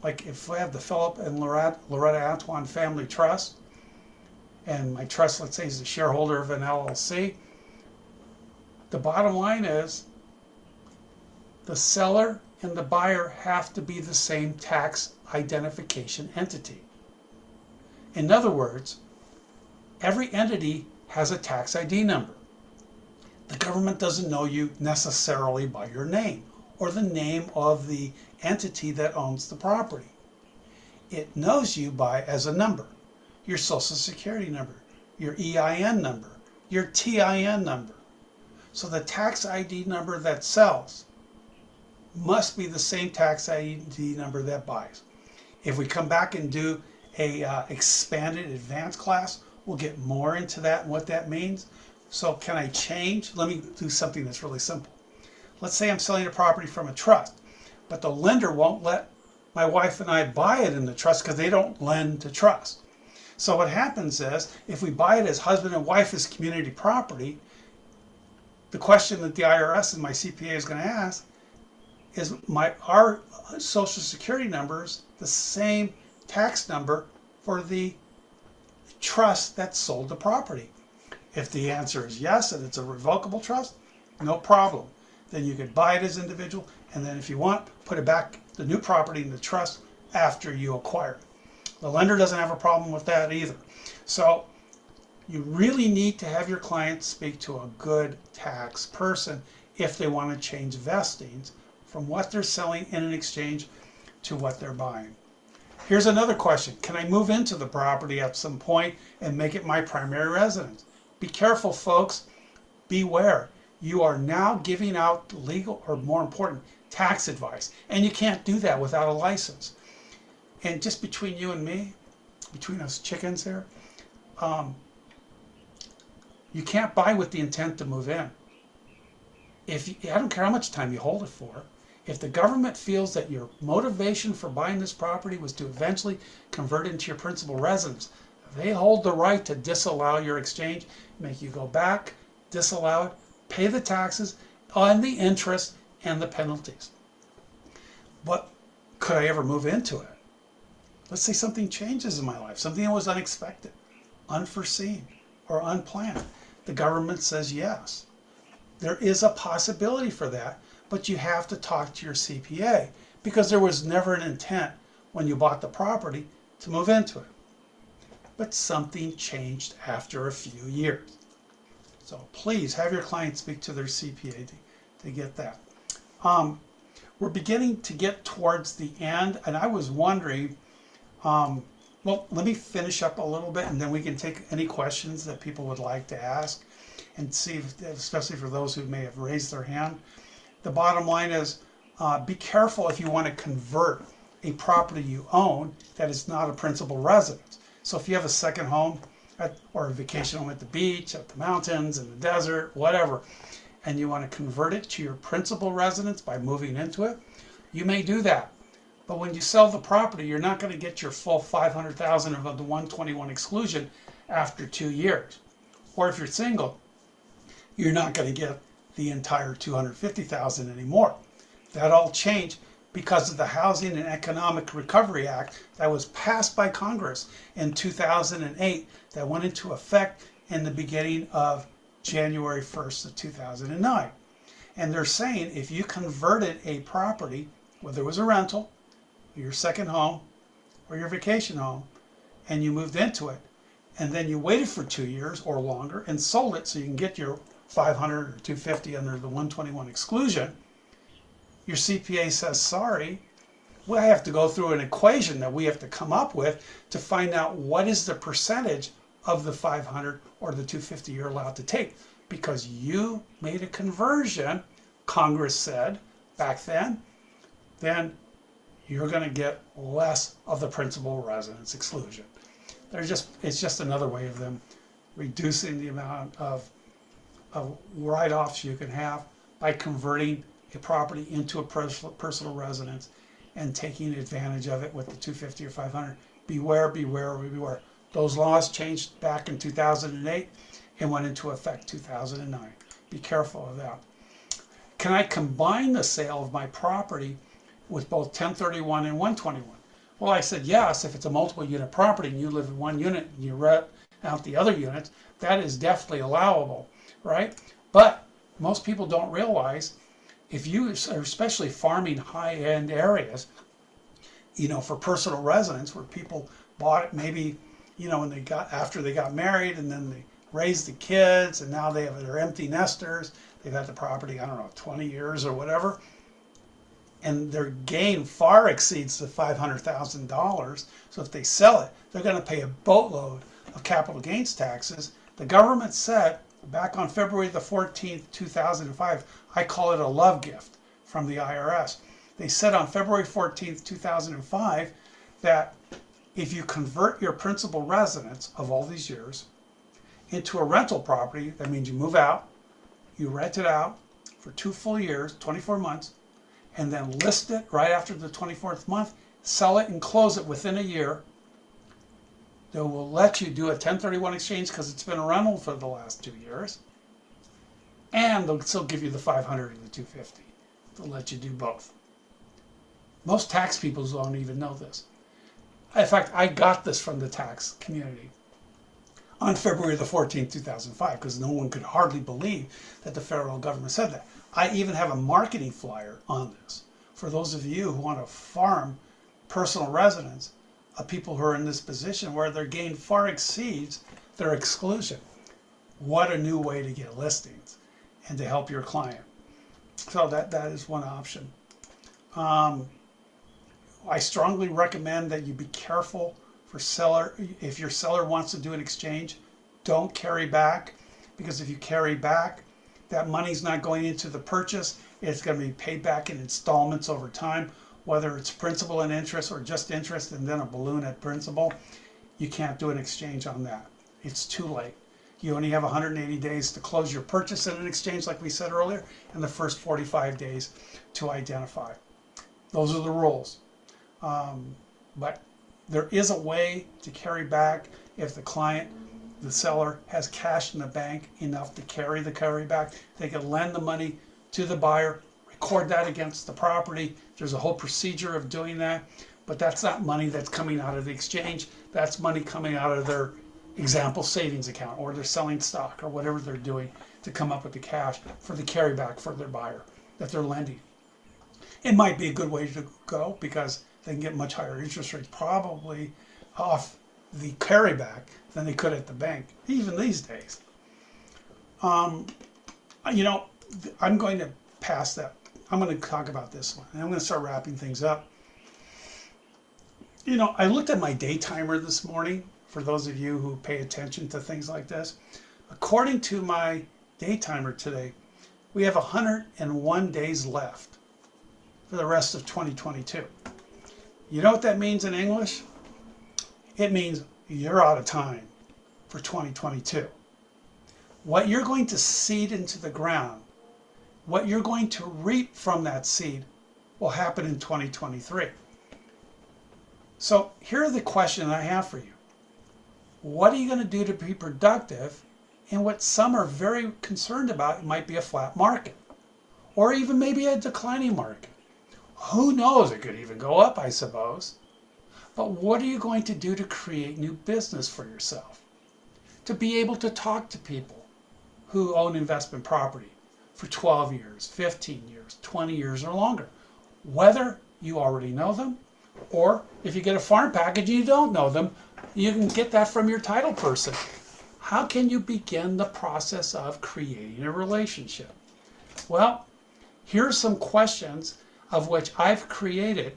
like if I have the Phillip and Loretta Atwan Family Trust, and my trust, let's say, is a shareholder of an LLC, the bottom line is the seller and the buyer have to be the same tax identification entity. In other words, every entity has a tax ID number. The government doesn't know you necessarily by your name or the name of the entity that owns the property. It knows you as a number, your social security number, your EIN number, your TIN number. So the tax ID number that sells must be the same tax ID number that buys. If we come back and do a expanded advanced class, we'll get more into that and what that means. So can I change? Let me do something that's really simple. Let's say I'm selling a property from a trust, but the lender won't let my wife and I buy it in the trust because they don't lend to trust. So what happens is, if we buy it as husband and wife as community property, the question that the IRS and my CPA is going to ask is, our social security numbers the same tax number for the trust that sold the property? If the answer is yes, and it's a revocable trust, no problem. Then you could buy it as individual, and then if you want, put it back, the new property in the trust after you acquire it. The lender doesn't have a problem with that either. So you really need to have your client speak to a good tax person if they want to change vestings from what they're selling in an exchange to what they're buying. Here's another question. Can I move into the property at some point and make it my primary residence? Be careful, folks. Beware. You are now giving out legal, or more important, tax advice. And you can't do that without a license. And just between you and me, between us chickens here, you can't buy with the intent to move in. I don't care how much time you hold it for. If the government feels that your motivation for buying this property was to eventually convert it into your principal residence, they hold the right to disallow your exchange, make you go back, disallow it, pay the taxes on the interest and the penalties. But could I ever move into it? Let's say something changes in my life, something that was unexpected, unforeseen, or unplanned. The government says yes. There is a possibility for that, but you have to talk to your CPA because there was never an intent when you bought the property to move into it. But something changed after a few years. So please have your client speak to their CPA to get that. We're beginning to get towards the end, and I was wondering, well, let me finish up a little bit and then we can take any questions that people would like to ask and see, especially for those who may have raised their hand. The bottom line is, be careful if you want to convert a property you own that is not a principal residence. So if you have a second home or a vacation home at the beach, at the mountains, in the desert, whatever, and you want to convert it to your principal residence by moving into it, you may do that. But when you sell the property, you're not going to get your full $500,000 of the 121 exclusion after 2 years. Or if you're single, you're not going to get the entire $250,000 anymore. That all changed because of the Housing and Economic Recovery Act that was passed by Congress in 2008 that went into effect in the beginning of January 1st of 2009. And they're saying if you converted a property, whether it was a rental, your second home, or your vacation home, and you moved into it, and then you waited for 2 years or longer and sold it so you can get your 500 or 250 under the 121 exclusion, your CPA says, sorry, we have to go through an equation that we have to come up with to find out what is the percentage of the 500 or the 250 you're allowed to take. Because you made a conversion, Congress said back then you're going to get less of the principal residence exclusion. It's just another way of them reducing the amount of write-offs you can have by converting a property into a personal residence and taking advantage of it with the 250 or 500. Beware, beware, beware. Those laws changed back in 2008 and went into effect 2009. Be careful of that. Can I combine the sale of my property with both 1031 and 121? Well, I said yes, if it's a multiple unit property and you live in one unit and you rent out the other units, that is definitely allowable, right? But most people don't realize if you are especially farming high-end areas, for personal residence where people bought it maybe, when after they got married and then they raised the kids and now they're empty nesters, they've had the property, 20 years or whatever, and their gain far exceeds the $500,000. So if they sell it, they're going to pay a boatload of capital gains taxes. The government said back on February the 14th, 2005, I call it a love gift from the IRS. They said on February 14th, 2005, that if you convert your principal residence of all these years into a rental property, that means you move out, you rent it out for 2 full years, 24 months, and then list it right after the 24th month, sell it and close it within a year. They will let you do a 1031 exchange because it's been a rental for the last 2 years. And they'll still give you the 500 and the 250. They'll let you do both. Most tax people don't even know this. In fact, I got this from the tax community on February the 14th, 2005, because no one could hardly believe that the federal government said that. I even have a marketing flyer on this for those of you who want to farm personal residence of people who are in this position where their gain far exceeds their exclusion. What a new way to get listings and to help your client. So that is one option. I strongly recommend that you be careful for seller. If your seller wants to do an exchange, don't carry back, because if you carry back, that money's not going into the purchase. It's going to be paid back in installments over time, whether it's principal and interest or just interest and then a balloon at principal. You can't do an exchange on that. It's too late. You only have 180 days to close your purchase in an exchange, like we said earlier, and the first 45 days to identify. Those are the rules. But there is a way to carry back if the seller has cash in the bank enough to carry back. They can lend the money to the buyer, record that against the property. There's a whole procedure of doing that, but that's not money that's coming out of the exchange. That's money coming out of their example savings account, or they're selling stock, or whatever they're doing to come up with the cash for the carryback for their buyer that they're lending. It might be a good way to go because they can get much higher interest rates probably off the carryback than they could at the bank, even these days. I'm going to pass that. I'm going to talk about this one, and I'm going to start wrapping things up. I looked at my day timer this morning, for those of you who pay attention to things like this. According to my day timer today, we have 101 days left for the rest of 2022. You know what that means in English? It means you're out of time for 2022. What you're going to seed into the ground, what you're going to reap from that seed, will happen in 2023. So here are the questions I have for you. What are you going to do to be productive in what some are very concerned about? It might be a flat market, or even maybe a declining market. Who knows? It could even go up, I suppose. But what are you going to do to create new business for yourself? To be able to talk to people who own investment property for 12 years, 15 years, 20 years or longer. Whether you already know them, or if you get a farm package and you don't know them, you can get that from your title person. How can you begin the process of creating a relationship? Well, here are some questions of which I've created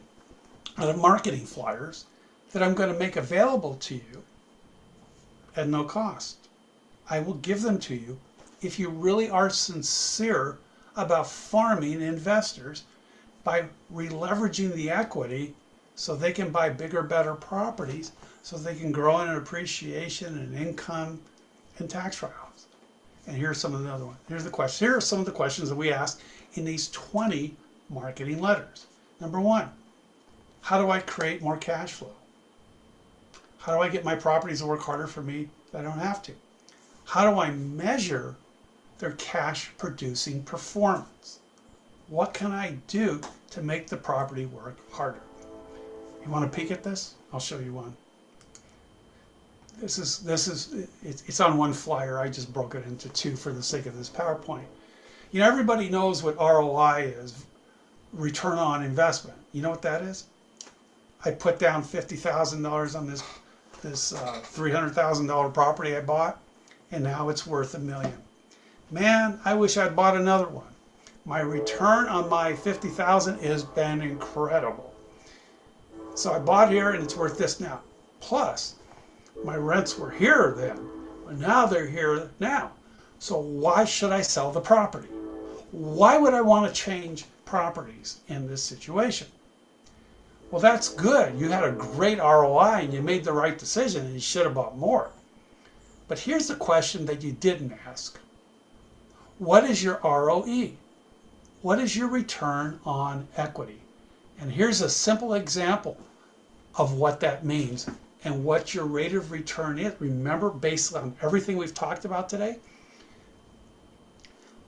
out of marketing flyers that I'm going to make available to you at no cost. I will give them to you if you really are sincere about farming investors by re-leveraging the equity so they can buy bigger, better properties, so they can grow in appreciation and income and tax write-offs. And here's some of the other ones. Here's the question. Here are some of the questions that we asked in these 20 marketing letters. Number one, how do I create more cash flow? How do I get my properties to work harder for me that I don't have to? How do I measure their cash producing performance? What can I do to make the property work harder? You want to peek at this? I'll show you one. It's on one flyer. I just broke it into two for the sake of this PowerPoint. You know, everybody knows what ROI is, return on investment. You know what that is? I put down $50,000 on this $300,000 property I bought, and now it's worth $1 million. Man, I wish I'd bought another one. My return on my $50,000 has been incredible. So I bought here and it's worth this now. Plus, my rents were here then, but now they're here now. So why should I sell the property? Why would I want to change properties in this situation? Well, that's good. You had a great ROI and you made the right decision and you should have bought more. But here's the question that you didn't ask. What is your ROE? What is your return on equity? And here's a simple example of what that means and what your rate of return is. Remember, based on everything we've talked about today,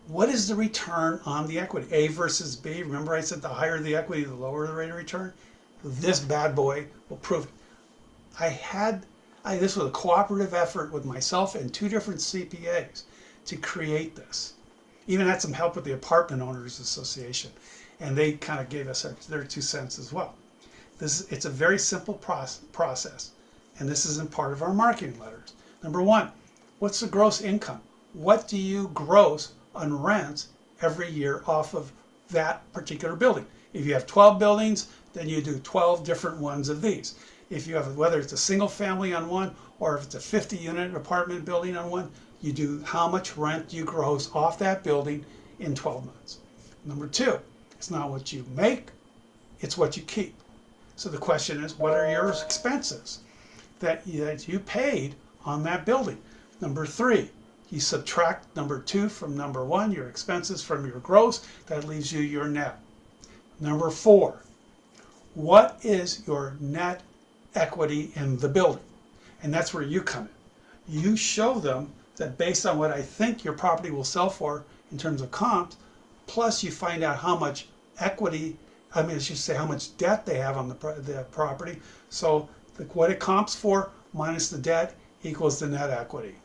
what is the return on the equity? A versus B. Remember I said the higher the equity, the lower the rate of return? This bad boy will prove it. This was a cooperative effort with myself and two different CPAs to create this. Even had some help with the Apartment Owners Association, and they kind of gave us their 2 cents as well. It's a very simple process, and this isn't part of our marketing letters. Number one, what's the gross income? What do you gross on rents every year off of that particular building? If you have 12 buildings, then you do 12 different ones of these. If you have, whether it's a single family on one, or if it's a 50-unit apartment building on one, you do how much rent you gross off that building in 12 months. Number two, it's not what you make, it's what you keep. So the question is, what are your expenses that you paid on that building? Number three, you subtract number two from number one, your expenses from your gross, that leaves you your net. Number four, what is your net equity in the building? And that's where you come in. You show them that based on what I think your property will sell for in terms of comps, plus you find out how much equity, I should say how much debt they have on the property. So what it comps for minus the debt equals the net equity.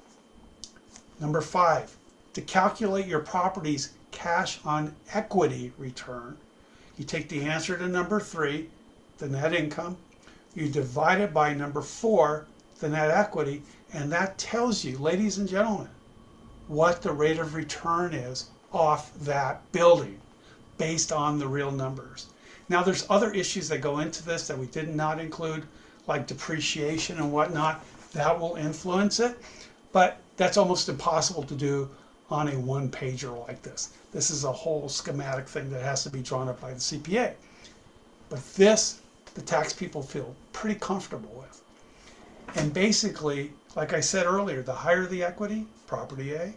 Number five, to calculate your property's cash on equity return, you take the answer to number three, the net income, you divide it by number four, the net equity, and that tells you, ladies and gentlemen, what the rate of return is off that building based on the real numbers. Now there's other issues that go into this that we did not include, like depreciation and whatnot, that will influence it, but that's almost impossible to do on a one-pager like this. This is a whole schematic thing that has to be drawn up by the CPA. But this, the tax people feel pretty comfortable with. And basically, like I said earlier, the higher the equity, property A,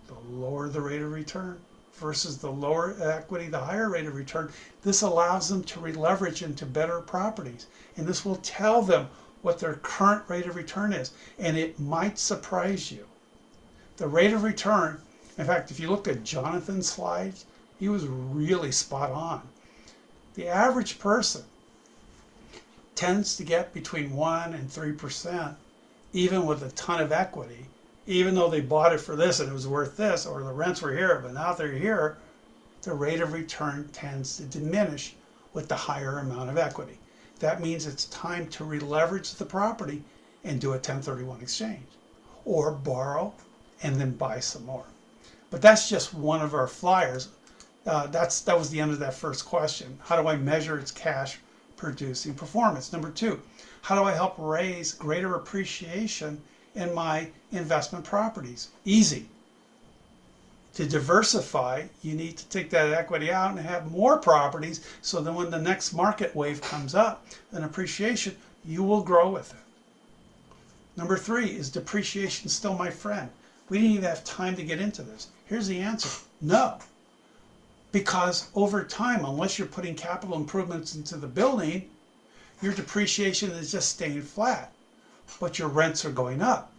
the lower the rate of return, versus the lower equity, the higher rate of return. This allows them to re-leverage into better properties. And this will tell them what their current rate of return is. And it might surprise you. The rate of return, in fact, if you looked at Jonathan's slides, he was really spot on. The average person tends to get between 1 and 3%, even with a ton of equity, even though they bought it for this and it was worth this, or the rents were here, but now they're here, the rate of return tends to diminish with the higher amount of equity. That means it's time to re-leverage the property and do a 1031 exchange, or borrow and then buy some more. But that's just one of our flyers. That was the end of that first question. How do I measure its cash producing performance. Number two, how do I help raise greater appreciation in my investment properties? Easy. To diversify, you need to take that equity out and have more properties so that when the next market wave comes up, an appreciation, you will grow with it. Number three, is depreciation still my friend? We didn't even have time to get into this. Here's the answer. No. Because over time, unless you're putting capital improvements into the building, your depreciation is just staying flat, but your rents are going up.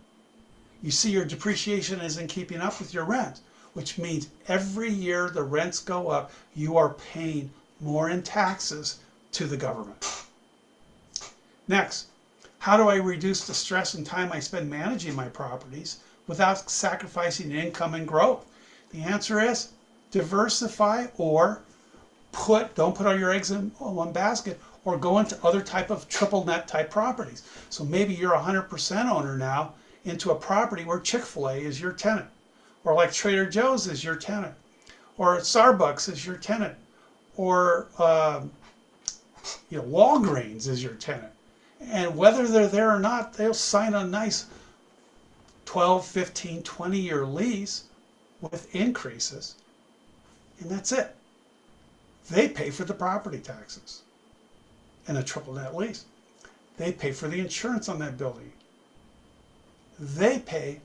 You see, your depreciation isn't keeping up with your rent, which means every year the rents go up, you are paying more in taxes to the government. Next, how do I reduce the stress and time I spend managing my properties without sacrificing income and growth? The answer is diversify, or don't put all your eggs in one basket, or go into other type of triple net type properties. So maybe you're 100% owner now into a property where Chick-fil-A is your tenant, or like Trader Joe's is your tenant, or Starbucks is your tenant, or Walgreens is your tenant. And whether they're there or not, they'll sign a nice 12, 15, 20-year lease with increases, and that's it. They pay for the property taxes in a triple net lease. They pay for the insurance on that building. They pay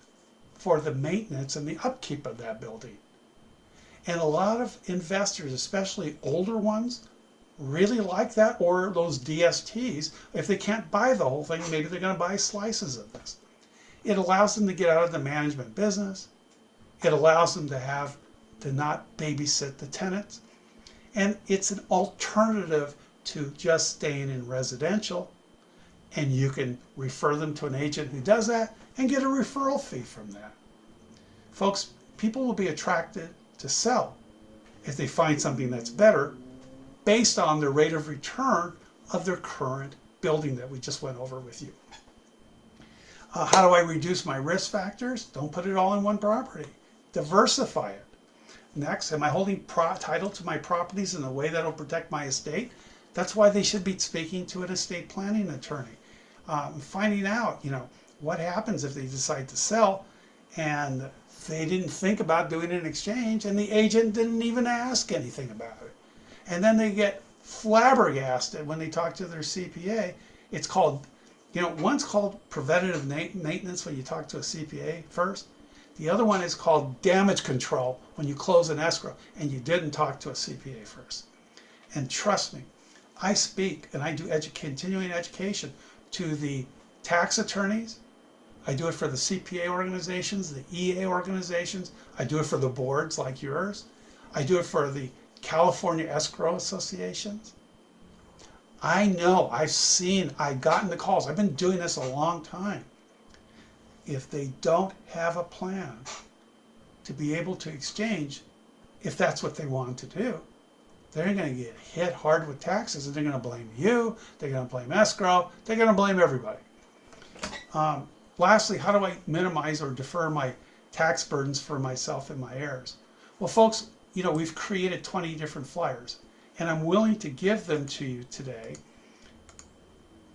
for the maintenance and the upkeep of that building. And a lot of investors, especially older ones, really like that, or those DSTs. If they can't buy the whole thing, maybe they're going to buy slices of this. It allows them to get out of the management business. It allows them to not babysit the tenants. And it's an alternative to just staying in residential. And you can refer them to an agent who does that and get a referral fee from that. Folks, people will be attracted to sell if they find something that's better based on the rate of return of their current building that we just went over with you. How do I reduce my risk factors? Don't put it all in one property. Diversify it. Next, am I holding title to my properties in a way that will protect my estate? That's why they should be speaking to an estate planning attorney. Finding out, what happens if they decide to sell and they didn't think about doing an exchange and the agent didn't even ask anything about it. And then they get flabbergasted when they talk to their CPA. It's called, one's called preventative maintenance when you talk to a CPA first. The other one is called damage control when you close an escrow and you didn't talk to a CPA first. And trust me, I speak and I do continuing education to the tax attorneys. I do it for the CPA organizations, the EA organizations. I do it for the boards like yours. I do it for the California Escrow Associations. I know, I've gotten the calls. I've been doing this a long time. If they don't have a plan to be able to exchange, if that's what they want to do, they're going to get hit hard with taxes, and they're going to blame you, they're going to blame escrow, they're going to blame everybody. Lastly, how do I minimize or defer my tax burdens for myself and my heirs? Well, folks, we've created 20 different flyers, and I'm willing to give them to you today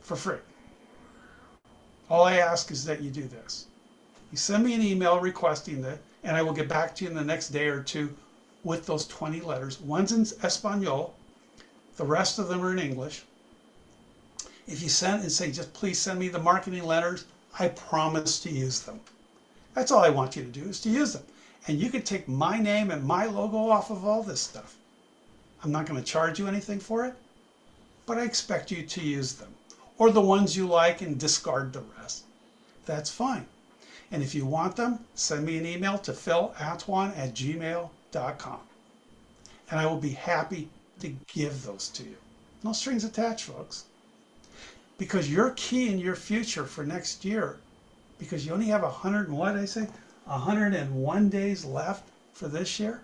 for free. All I ask is that you do this. You send me an email requesting that, and I will get back to you in the next day or two with those 20 letters. One's in Espanol, the rest of them are in English. If you send and say, just please send me the marketing letters, I promise to use them. That's all I want you to do, is to use them. And you can take my name and my logo off of all this stuff. I'm not going to charge you anything for it, but I expect you to use them. Or the ones you like and discard the rest. That's fine. And if you want them, send me an email to philatwan@gmail.com. And I will be happy to give those to you. No strings attached, folks. Because your key in your future for next year, because you only have 101 days left for this year,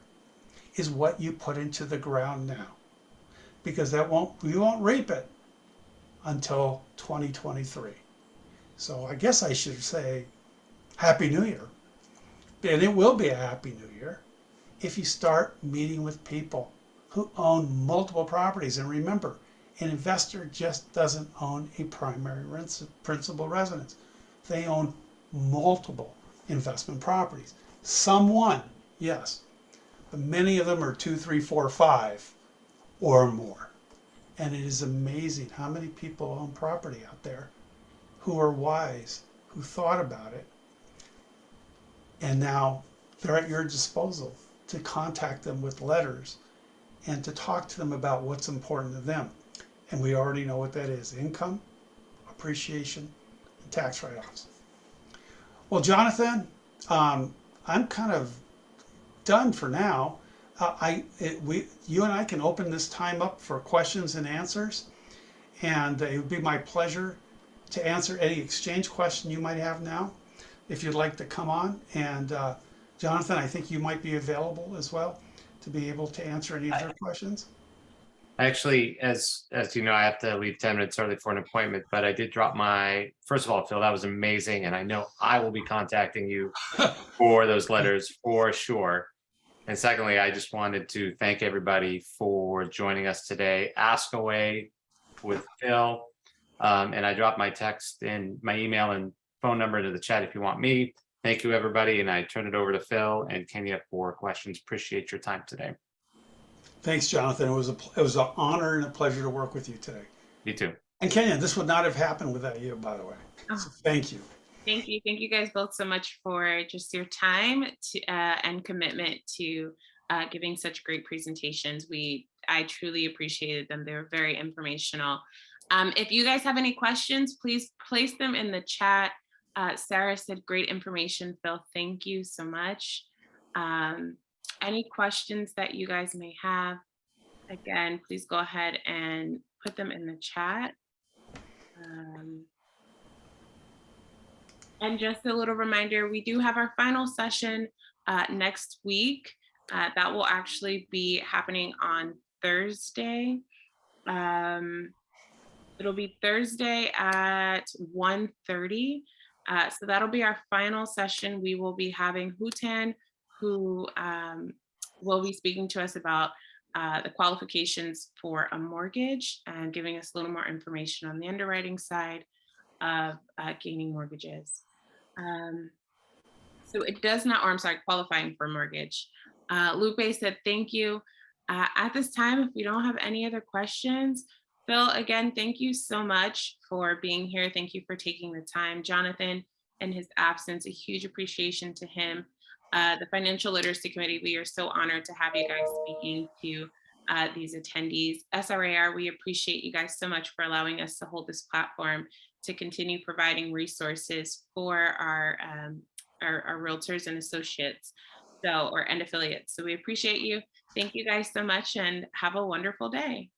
is what you put into the ground now. Because you won't reap it until 2023. So I guess I should say Happy New Year. And it will be a Happy New Year if you start meeting with people who own multiple properties. And remember, An investor just doesn't own a primary principal residence. They own multiple investment properties. Some one, yes, but many of them are 2, 3, 4, 5 or more. And it is amazing how many people own property out there who are wise, who thought about it, and now they're at your disposal to contact them with letters and to talk to them about what's important to them. And we already know what that is: income, appreciation, and tax write-offs. Well, Jonathan, I'm kind of done for now. You and I can open this time up for questions and answers, and it would be my pleasure to answer any exchange question you might have now, if you'd like to come on. And Jonathan, I think you might be available as well to be able to answer any of their questions. Actually, as you know, I have to leave 10 minutes early for an appointment, but I did drop my, first of all, Phil, that was amazing. And I know I will be contacting you for those letters for sure. And secondly, I just wanted to thank everybody for joining us today. Ask away with Phil. And I dropped my text and my email and phone number into the chat if you want me. Thank you, everybody. And I turn it over to Phil and Kenya for questions. Appreciate your time today. Thanks, Jonathan. It was an honor and a pleasure to work with you today. You too. And Kenya, this would not have happened without you, by the way. So thank you. Thank you. Thank you guys both so much for just your time and commitment to giving such great presentations. I truly appreciated them. They were very informational. If you guys have any questions, please place them in the chat. Sarah said, great information, Phil. Thank you so much. Any questions that you guys may have, again, please go ahead and put them in the chat. And just a little reminder, we do have our final session next week. That will actually be happening on Thursday. It'll be Thursday at 1:30. So that'll be our final session. We will be having Hutan, who will be speaking to us about the qualifications for a mortgage and giving us a little more information on the underwriting side of gaining mortgages. So it does not, or I'm sorry, qualifying for a mortgage. Lupe said, thank you. At this time, if we don't have any other questions, Phil, again, thank you so much for being here. Thank you for taking the time. Jonathan, in his absence, a huge appreciation to him. The Financial Literacy Committee, we are so honored to have you guys speaking to these attendees. SRAR, we appreciate you guys so much for allowing us to hold this platform to continue providing resources for our realtors and associates, and affiliates. So we appreciate you. Thank you guys so much and have a wonderful day.